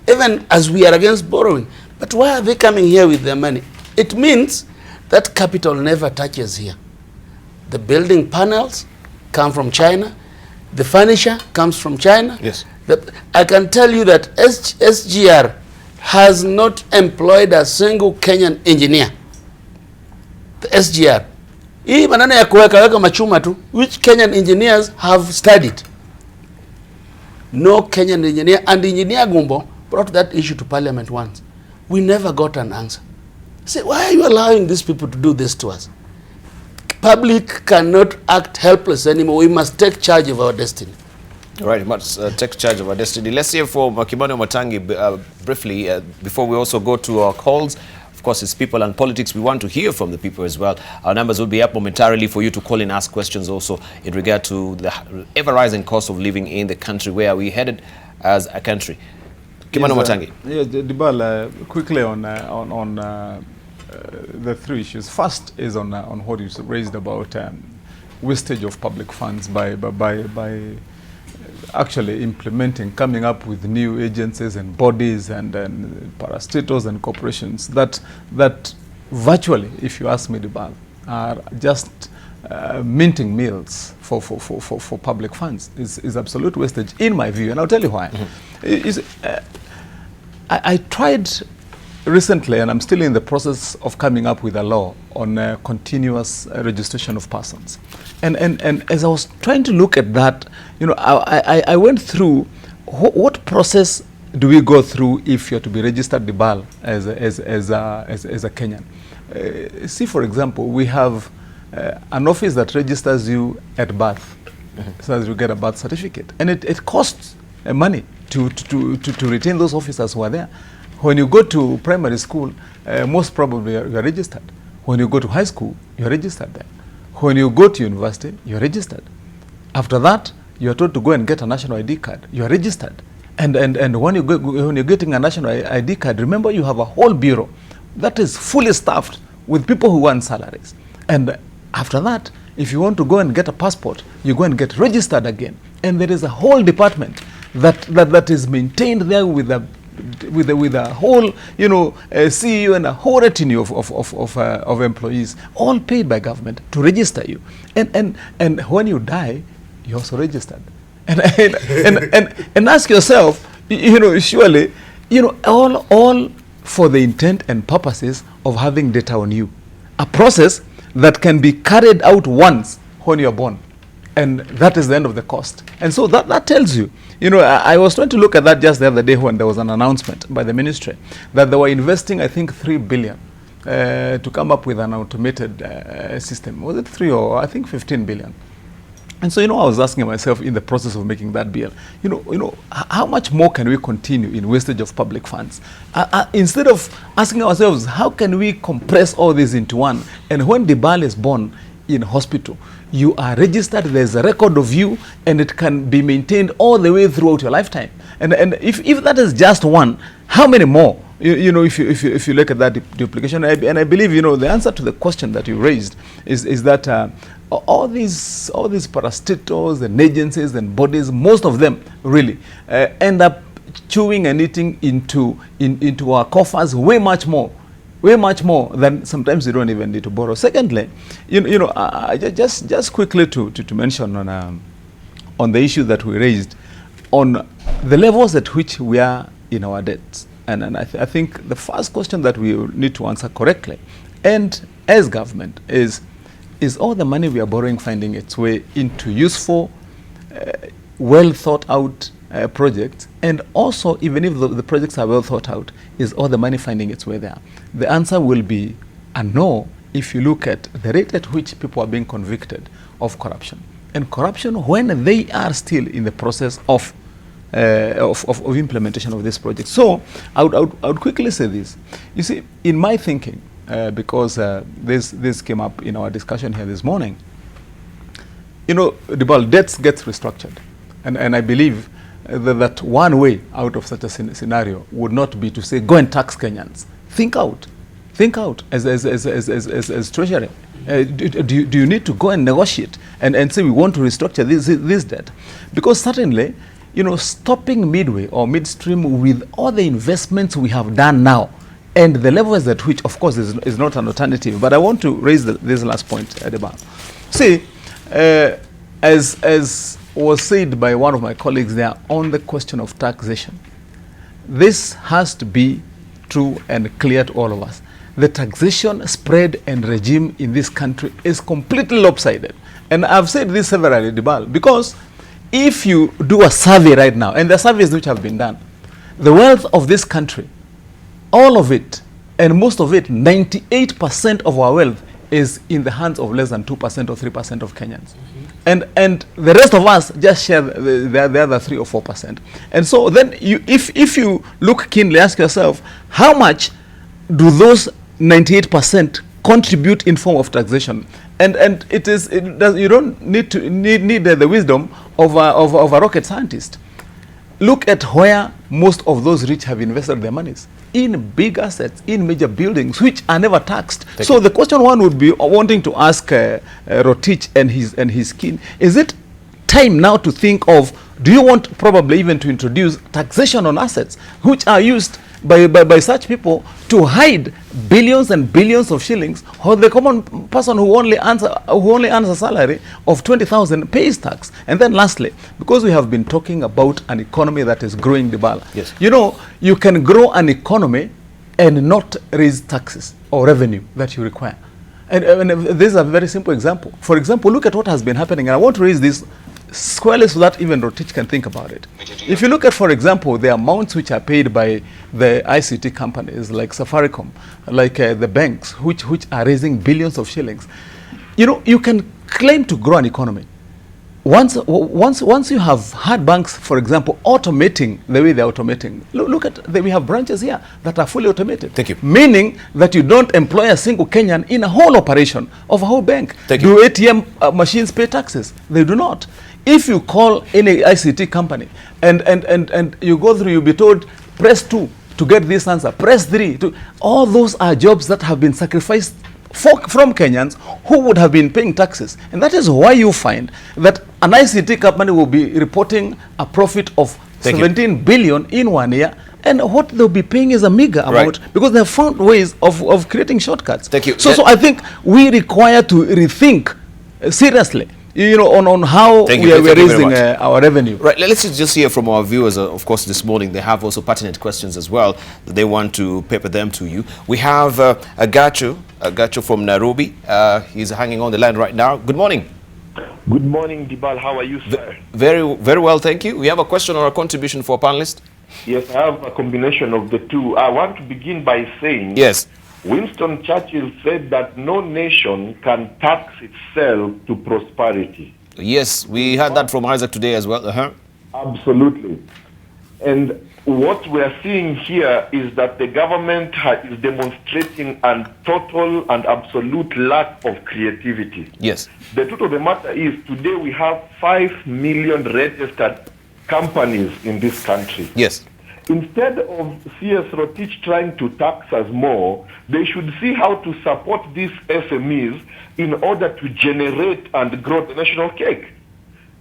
Even as we are against borrowing. But why are they coming here with their money? It means that capital never touches here. The building panels come from China. The furniture comes from China. Yes. I can tell you that SGR has not employed a single Kenyan engineer. The SGR. Hii maneno ya kuweka machuma tu, which Kenyan engineers have studied? No Kenyan engineer. And Engineer Gumbo brought that issue to Parliament once. We never got an answer. Say, why are you allowing these people to do this to us? Public cannot act helpless anymore. We must take charge of our destiny. All right, we must take charge of our destiny. Let's hear from Kimani Matangi briefly before we also go to our calls. Of course, it's people and politics. We want to hear from the people as well. Our numbers will be up momentarily for you to call and ask questions also in regard to the ever-rising cost of living in the country. Where are we headed as a country? Kimani Matangi. Yes, Dibal, quickly on the three issues. First is on what you raised about wastage of public funds by actually implementing, coming up with new agencies and bodies and parastatals and corporations that virtually, if you ask me, Dibal, are just minting meals for public funds. Is absolute wastage in my view, and I'll tell you why. I tried recently, and I'm still in the process of coming up with a law on continuous registration of persons. And as I was trying to look at that, you know, I went through what process do we go through if you're to be registered Dibal as a Kenyan. See, for example, we have an office that registers you at birth, so as you get a birth certificate, and it costs money to retain those officers who are there. When you go to primary school, most probably you are registered. When you go to high school, you are registered there. When you go to university, you are registered. After that, you are told to go and get a national ID card. You are registered. And when you're getting a national ID card, remember you have a whole bureau that is fully staffed with people who earn salaries. And after that, if you want to go and get a passport, you go and get registered again. And there is a whole department that is maintained there with a whole, you know, CEO and a whole retinue of employees, all paid by government to register you. And when you die, you're also registered. And ask yourself, you know, surely, you know, all for the intent and purposes of having data on you. A process that can be carried out once when you're born. and that is the end of the cost. And so that tells you, you know, I was trying to look at that just the other day when there was an announcement by the ministry that they were investing, I think, 3 billion to come up with an automated system. Was it 3 or I think 15 billion? And so, you know, I was asking myself in the process of making that bill, you know, how much more can we continue in wastage of public funds? Instead of asking ourselves, how can we compress all this into one? And when the ball is born in hospital, you are registered, there's a record of you, and it can be maintained all the way throughout your lifetime. And if that is just one, how many more? You know, if you look at that duplication, and I believe, you know, the answer to the question that you raised is that all these parastatals and agencies and bodies, most of them really end up chewing and eating into our coffers way much more than sometimes you don't even need to borrow. Secondly, you know, just quickly to mention on the issue that we raised on the levels at which we are in our debts. And I think the first question that we need to answer correctly, and as government, is all the money we are borrowing finding its way into useful, well thought out projects? And also, even if the projects are well thought out, is all the money finding its way there? The answer will be a no if you look at the rate at which people are being convicted of corruption. And corruption when they are still in the process of implementation of this project. So I would quickly say this. You see, in my thinking, because this came up in our discussion here this morning, you know, debts get restructured. And I believe that one way out of such a scenario would not be to say, go and tax Kenyans. Think out as Treasury. Do you need to go and negotiate and say we want to restructure this debt? Because certainly, you know, stopping midway or midstream with all the investments we have done now and the levels at which, of course, is not an alternative. But I want to raise this last point at the back. See, as was said by one of my colleagues there on the question of taxation, this has to be true and clear to all of us. The taxation spread and regime in this country is completely lopsided. And I've said this severally, Dibal, because if you do a survey right now, and the surveys which have been done, the wealth of this country, all of it, and most of it, 98% of our wealth is in the hands of less than 2% or 3% of Kenyans. And the rest of us just share the other 3 or 4%. And so then if you look keenly, ask yourself, how much do those 98% contribute in form of taxation? And you don't need the wisdom of a rocket scientist. Look at where most of those rich have invested their monies. In big assets, in major buildings, which are never taxed. So the question one would be wanting to ask Rotich and his kin, is it time now to think of, do you want probably even to introduce taxation on assets, which are used by such people to hide billions and billions of shillings, or the common person who only earns a salary of 20,000 pays tax? And then lastly, because we have been talking about an economy that is growing, Dibala, yes, you know, you can grow an economy and not raise taxes or revenue that you require. And this is a very simple example. For example, look at what has been happening, and I want to raise this squarely so that even Rotich can think about it. If you look at, for example, the amounts which are paid by the ICT companies like Safaricom, like the banks, which are raising billions of shillings, you know, you can claim to grow an economy. Once you have had banks, for example, automating the way they're automating, look at we have branches here that are fully automated. Thank you. Meaning that you don't employ a single Kenyan in a whole operation of a whole bank. Thank Do you. ATM machines pay taxes? They do not. If you call any ICT company and you go through, you'll be told, press 2 to get this answer, press 3. All those are jobs that have been sacrificed from Kenyans who would have been paying taxes. And that is why you find that an ICT company will be reporting a profit of 17 billion in 1 year, and what they'll be paying is a meager amount, because they have found ways of creating shortcuts. Thank you. So I think we require to rethink seriously, you know, on how we are raising our revenue. Right. Let's just hear from our viewers. Of course, this morning they have also pertinent questions as well that they want to paper them to you. We have Agacho from Nairobi. He's hanging on the line right now. Good morning. Good morning, Dibal. How are you, sir? Very well, thank you. We have a question or a contribution for a panelist? Yes, I have a combination of the two. I want to begin by saying, Yes. Winston Churchill said that no nation can tax itself to prosperity. Yes, we heard that from Isaac today as well. Absolutely. And what we are seeing here is that the government is demonstrating a total and absolute lack of creativity. Yes. The truth of the matter is, today we have 5 million registered companies in this country. Yes. Instead of CS Rotich trying to tax us more, they should see how to support these SMEs in order to generate and grow the national cake.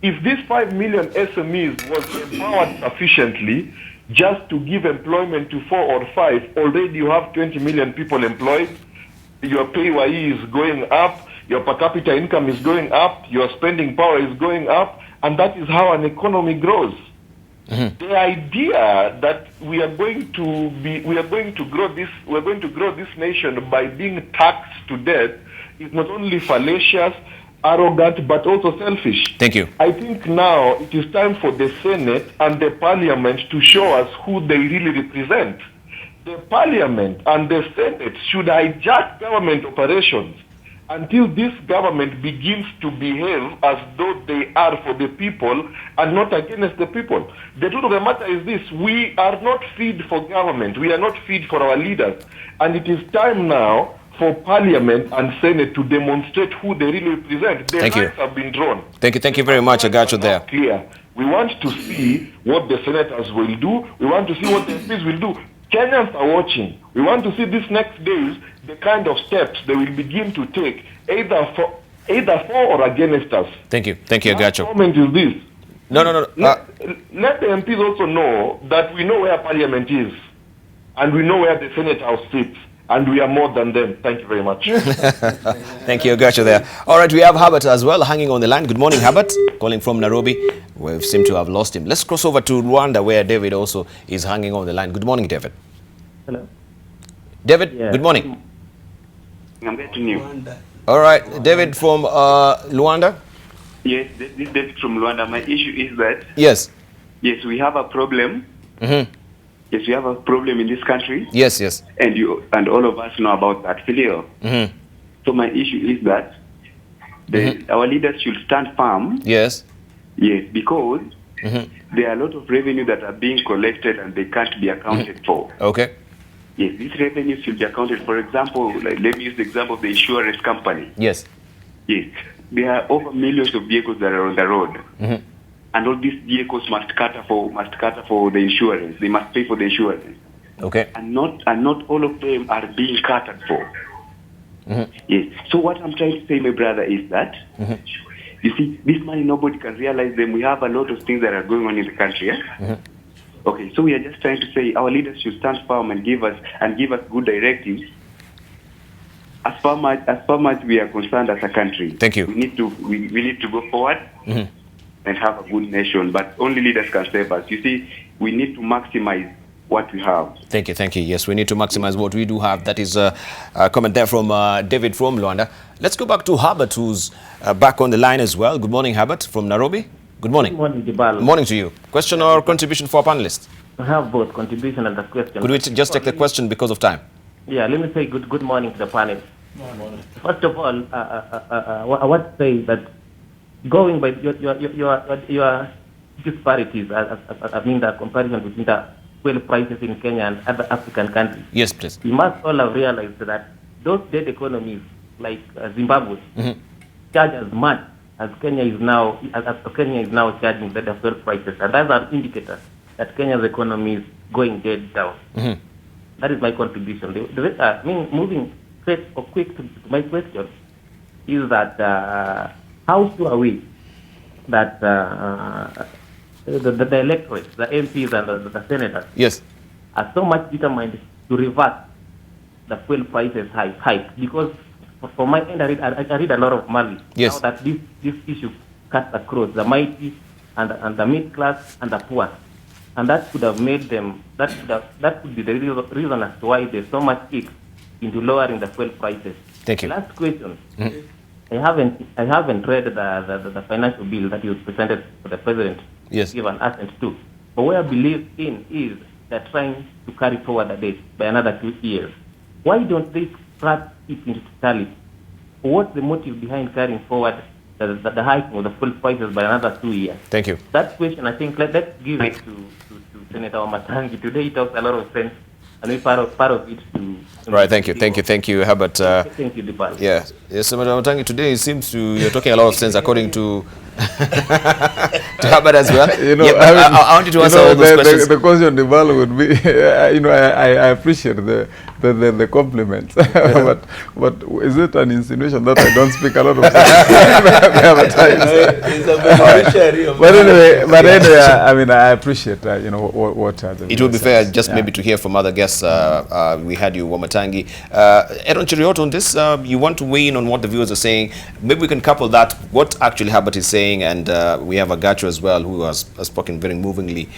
If these 5 million SMEs was empowered sufficiently just to give employment to 4 or 5, already you have 20 million people employed, your PAYE is going up, your per capita income is going up, your spending power is going up, and that is how an economy grows. The idea that we are going to grow this nation by being taxed to death is not only fallacious, arrogant, but also selfish. Thank you. I think now it is time for the Senate and the Parliament to show us who they really represent. The Parliament and the Senate should hijack government operations until this government begins to behave as though they are for the people and not against the people. The truth of the matter is this: we are not feed for government, we are not feed for our leaders, and it is time now for Parliament and Senate to demonstrate who they really represent. The lines have been drawn. Thank you very much. I got you there. Clear. We want to see what the senators will do. We want to see what the MPs will do. Kenyans are watching. We want to see these next days the kind of steps they will begin to take, either for or against us. Thank you. I got you. My comment is this. No. Let the MPs also know that we know where Parliament is, and we know where the Senate House sits, and we are more than them. Thank you very much. Thank you. I got you there. All right, we have Herbert as well hanging on the line. Good morning, Herbert, calling from Nairobi. We seem to have lost him. Let's cross over to Rwanda, where David also is hanging on the line. Good morning, David. Hello. David, good morning. I'm getting you. All right, David from Luanda. Yes, this is David from Luanda. My issue is that Yes, we have a problem. Yes, we have a problem in this country. yes, And all of us know about that, Filio. So my issue is that our leaders should stand firm. yes, because there are a lot of revenue that are being collected and they can't be accounted for. okay, Yes, these revenues should be accounted. For example, let me use the example of the insurance company. yes, Yes, there are over millions of vehicles that are on the road, and all these vehicles must cater for the insurance. They must pay for the insurance, okay, and not all of them are being catered for. Yes. So what I'm trying to say, my brother, is that you see, this money nobody can realize them. We have a lot of things that are going on in the country. Okay, so we are just trying to say our leaders should stand firm and give us good directives. As far as we are concerned as a country, Thank you. We need to go forward and have a good nation. But only leaders can save us. You see, we need to maximize what we have. Thank you. Yes, we need to maximize what we do have. That is a comment there from David from Luanda. Let's go back to Herbert, who's back on the line as well. Good morning, Herbert from Nairobi. Good morning. Good morning, Dibal. Morning to you. Question or contribution for our panelists? I have both contribution and the question. Could we just take the question because of time? Yeah, let me say good morning to the panel. First of all, I want to say that going by your disparities, I mean the comparison between the fuel prices in Kenya and other African countries. Yes, please. We must all have realized that those dead economies like Zimbabwe charge as much as Kenya is now charging the fuel prices, and that's an indicator that Kenya's economy is going dead down. That is my contribution. Moving straight or quick to my question is that how sure are we that the electorate, the MPs and the senators, yes, are so much determined to reverse the fuel prices hike? Because for my end, I read a lot of Mali. Yes. Now that this issue cuts across the mighty and the mid class and the poor, and that could have made them. That could be the reason as to why there's so much kick into lowering the fuel prices. Thank you. Last question. I haven't read the financial bill that was presented for the president Yes. to give an assent to. But what I believe in is they're trying to carry forward the date by another 2 years. Why don't they scrap it into totality? What's the motive behind carrying forward the hiking of the full prices by another 2 years? Thank you. That question, I think, let's give it to Senator Wamatangi. Today he talks a lot of sense, and we part of it to... Right, thank you, Herbert. Thank you, Deepak. Yeah, yes, Senator Wamatangi, today it seems you're talking a lot of sense according to to Herbert as well. You know, Yeah, I want you to answer all those questions. The question Deval would be, you know, I appreciate the compliment, but is it an insinuation that I don't speak a lot of It's a beneficiary of but anyway, I mean, I appreciate you know what It would be fair just maybe to hear from other guests. We had you, Wamatangi. Aaron Chirioto, on this, you want to weigh in on what the viewers are saying. Maybe we can couple that, what actually Herbert is saying, and we have Agacho as well, who has spoken very movingly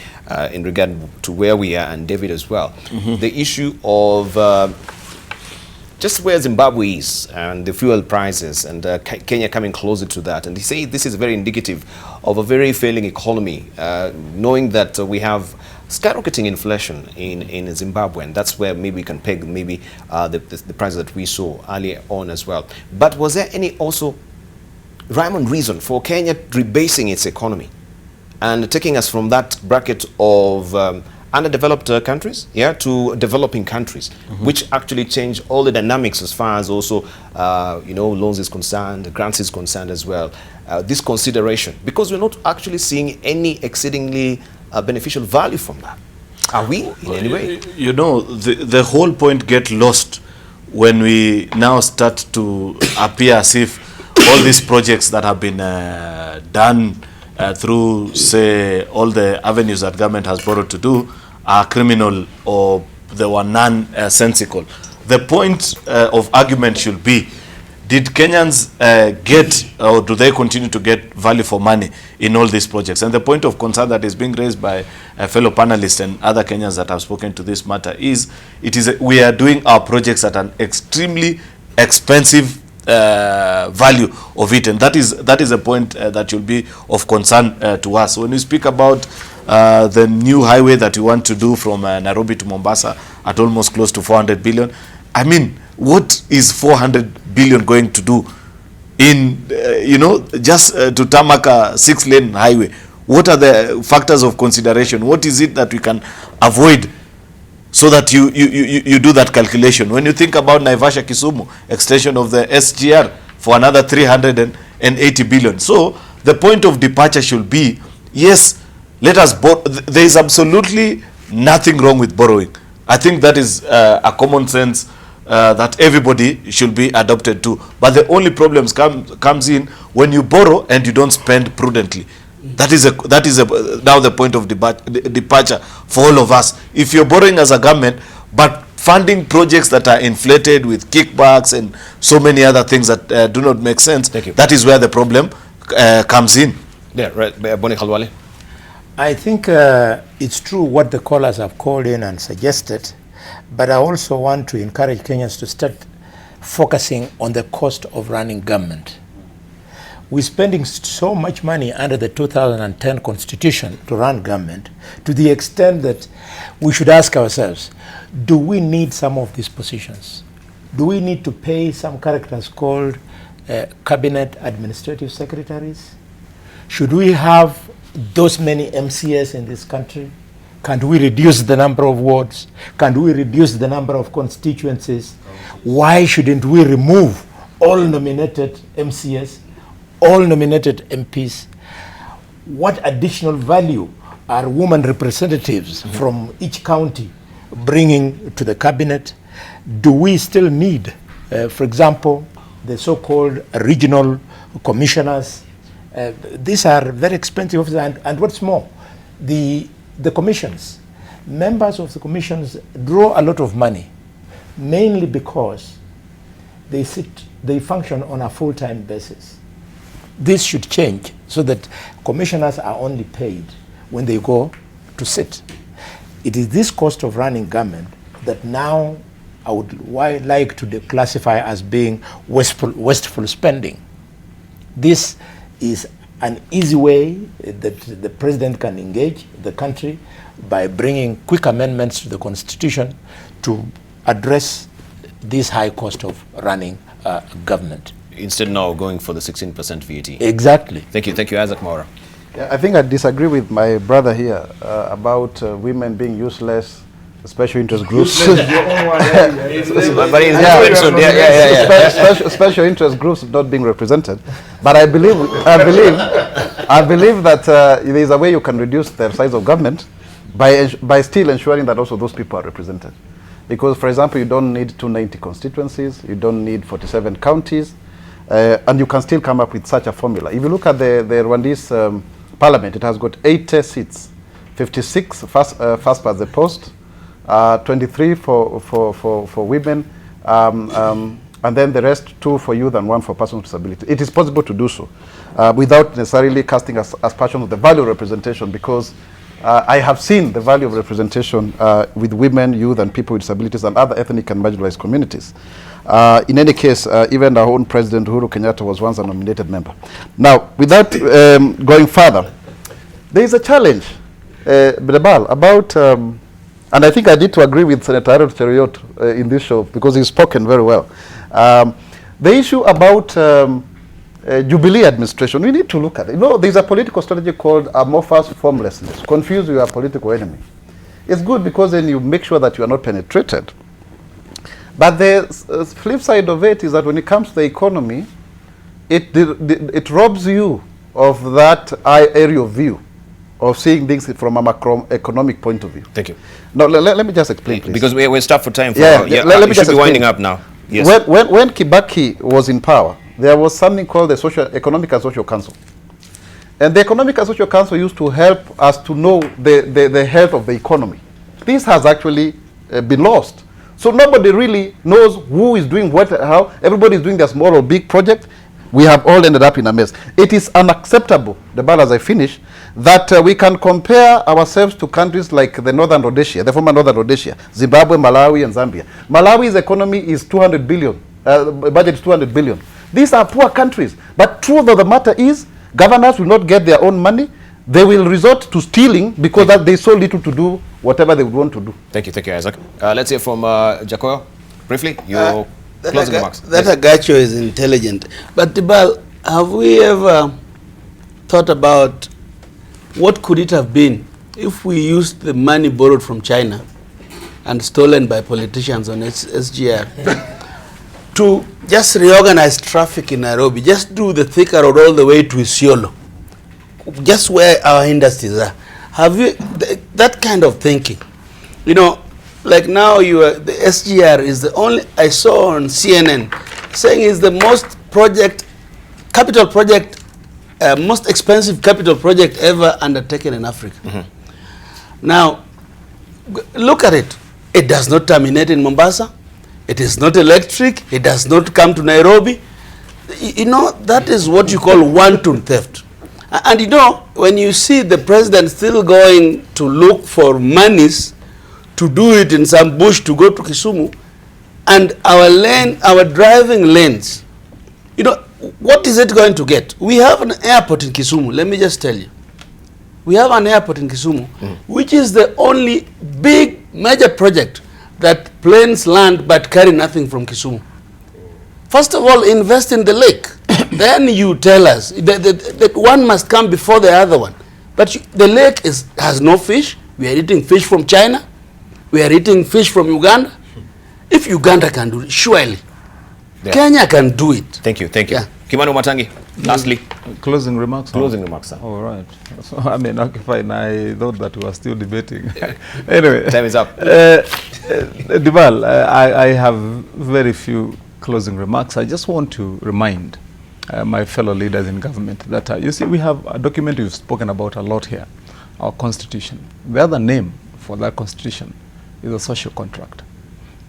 in regard to where we are, and David as well. The issue of just where Zimbabwe is and the fuel prices, and Kenya coming closer to that. And they say this is very indicative of a very failing economy, knowing that we have skyrocketing inflation in Zimbabwe, and that's where maybe we can peg maybe the prices that we saw earlier on as well. But was there any also rhyme and reason for Kenya rebasing its economy and taking us from that bracket of underdeveloped countries, to developing countries, which actually change all the dynamics as far as also, you know, loans is concerned, grants is concerned as well. This consideration, because we're not actually seeing any exceedingly beneficial value from that. Are we in any way? You know, the whole point get lost when we now start to appear as if all these projects that have been done through, say, all the avenues that government has borrowed to do are criminal, or they were nonsensical. The point of argument should be, did Kenyans get, or do they continue to get value for money in all these projects? And the point of concern that is being raised by fellow panelists and other Kenyans that have spoken to this matter is, we are doing our projects at an extremely expensive value of it, and that is a point that will be of concern to us. When we speak about the new highway that we want to do from Nairobi to Mombasa at almost close to 400 billion, I mean, what is 400 billion going to do in, you know, just to tarmac a 6-lane highway? What are the factors of consideration? What is it that we can avoid so that you do that calculation? When you think about Naivasha Kisumu extension of the SGR for another 380 billion. So the point of departure should be, yes, let us borrow. There is absolutely nothing wrong with borrowing. I think that is a common sense that everybody should be adopted to. But the only problems comes in when you borrow and you don't spend prudently. That is now the point of departure for all of us. If you're borrowing as a government, but funding projects that are inflated with kickbacks and so many other things that do not make sense, that is where the problem comes in. Yeah, right. Boni Khalwale. I think it's true what the callers have called in and suggested, but I also want to encourage Kenyans to start focusing on the cost of running government. We're spending so much money under the 2010 Constitution to run government, to the extent that we should ask ourselves, do we need some of these positions? Do we need to pay some characters called cabinet administrative secretaries? Should we have those many MCS in this country? Can't we reduce the number of wards? Can't we reduce the number of constituencies? Why shouldn't we remove all nominated MCS, all nominated MPs? What additional value are women representatives from each county bringing to the cabinet? Do we still need, for example, the so-called regional commissioners? These are very expensive offices, and what's more, the commissions, members of the commissions draw a lot of money, mainly because they function on a full-time basis. This should change so that commissioners are only paid when they go to sit. It is this cost of running government that now I would like to declassify as being wasteful spending. This is an easy way that the president can engage the country by bringing quick amendments to the constitution to address this high cost of running government. Instead now going for the 16% VAT. Exactly. Thank you, Isaac Maura. Yeah, I think I disagree with my brother here about women being useless, special interest groups. Special interest groups not being represented. But I believe that there is a way you can reduce the size of government by still ensuring that also those people are represented. Because, for example, you don't need 290 constituencies, you don't need 47 counties, and you can still come up with such a formula. If you look at the Rwandese parliament, it has got 80 seats, 56 first past the post, 23 for women, and then the rest 2 for youth and 1 for persons with disability. It is possible to do so without necessarily casting aspersions of the value of representation, because I have seen the value of representation with women, youth, and people with disabilities and other ethnic and marginalized communities. In any case, even our own President Uhuru Kenyatta was once a nominated member. Now, without going further, there is a challenge, Bidabal, about, and I think I need to agree with Senator Harold Cheruiyot in this show because he's spoken very well. The issue about Jubilee administration, we need to look at it. You know, there's a political strategy called amorphous formlessness. Confuse your political enemy. It's good because then you make sure that you are not penetrated. But the flip side of it is that when it comes to the economy, it robs you of that area of view of seeing things from a macroeconomic point of view. Thank you. Now, let me just explain, please. Because we're stuck for time. Let me just be winding up now. Yes. When Kibaki was in power, there was something called the Economic and Social Council. And the Economic and Social Council used to help us to know the health of the economy. This has actually been lost. So nobody really knows who is doing what, how. Everybody is doing their small or big project. We have all ended up in a mess. It is unacceptable, as I finish, that we can compare ourselves to countries like the Northern Rhodesia, the former Northern Rhodesia, Zimbabwe, Malawi, and Zambia. Malawi's economy is 200 billion, budget is 200 billion. These are poor countries. But truth of the matter is, governors will not get their own money. They will resort to stealing because that there's so little to do whatever they would want to do. Thank you, Isaac. Let's hear from Jacoyo. Briefly, your closing remarks. That Agacho is intelligent. But Tibal, have we ever thought about what could it have been if we used the money borrowed from China and stolen by politicians on SGR to just reorganize traffic in Nairobi, just do the Thika Road all the way to Isiolo, just where our industries are? Have you that kind of thinking? You know, like now the SGR is the only, I saw on CNN saying is the most most expensive capital project ever undertaken in Africa. Mm-hmm. Now, look at it. It does not terminate in Mombasa. It is not electric. It does not come to Nairobi. You know, that is what you call wanton theft. And you know, when you see the president still going to look for monies to do it in some bush to go to Kisumu, and our driving lanes, you know, what is it going to get? We have an airport in Kisumu, let me just tell you. We have an airport in Kisumu, which is the only big major project that planes land but carry nothing from Kisumu. First of all, invest in the lake. Then you tell us that one must come before the other one. But the lake has no fish. We are eating fish from China. We are eating fish from Uganda. If Uganda can do it, surely Kenya can do it. Thank you. Yeah. Kimani Matangi, lastly. Closing remarks? Closing remarks, sir. All right. So, I mean, okay, I thought that we were still debating. Anyway. Time is up. Dibal, I have very few closing remarks. I just want to remind my fellow leaders in government that, you see, we have a document we've spoken about a lot here, our constitution. The other name for that constitution is a social contract.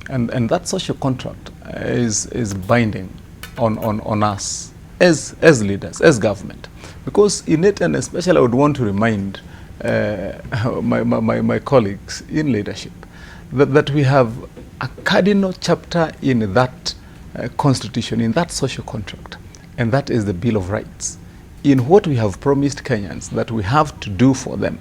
And that social contract is binding on us as leaders, as government. Because in it, and especially I would want to remind my colleagues in leadership that we have a cardinal chapter in that constitution, in that social contract, and that is the Bill of Rights. In what we have promised Kenyans that we have to do for them,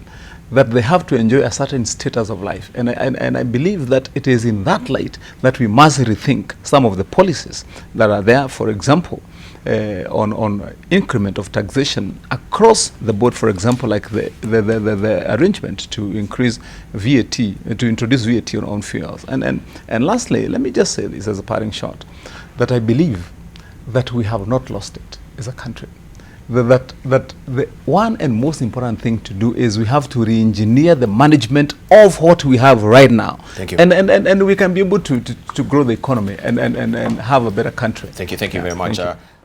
that they have to enjoy a certain status of life. And I believe that it is in that light that we must rethink some of the policies that are there, for example, on increment of taxation across the board, for example, like the arrangement to increase VAT, to introduce VAT on fuels. And lastly, let me just say this as a parting shot, that I believe that we have not lost it as a country. That the one and most important thing to do is we have to re-engineer the management of what we have right now. Thank you. And we can be able to grow the economy and have a better country. Thank you very much. Thank you.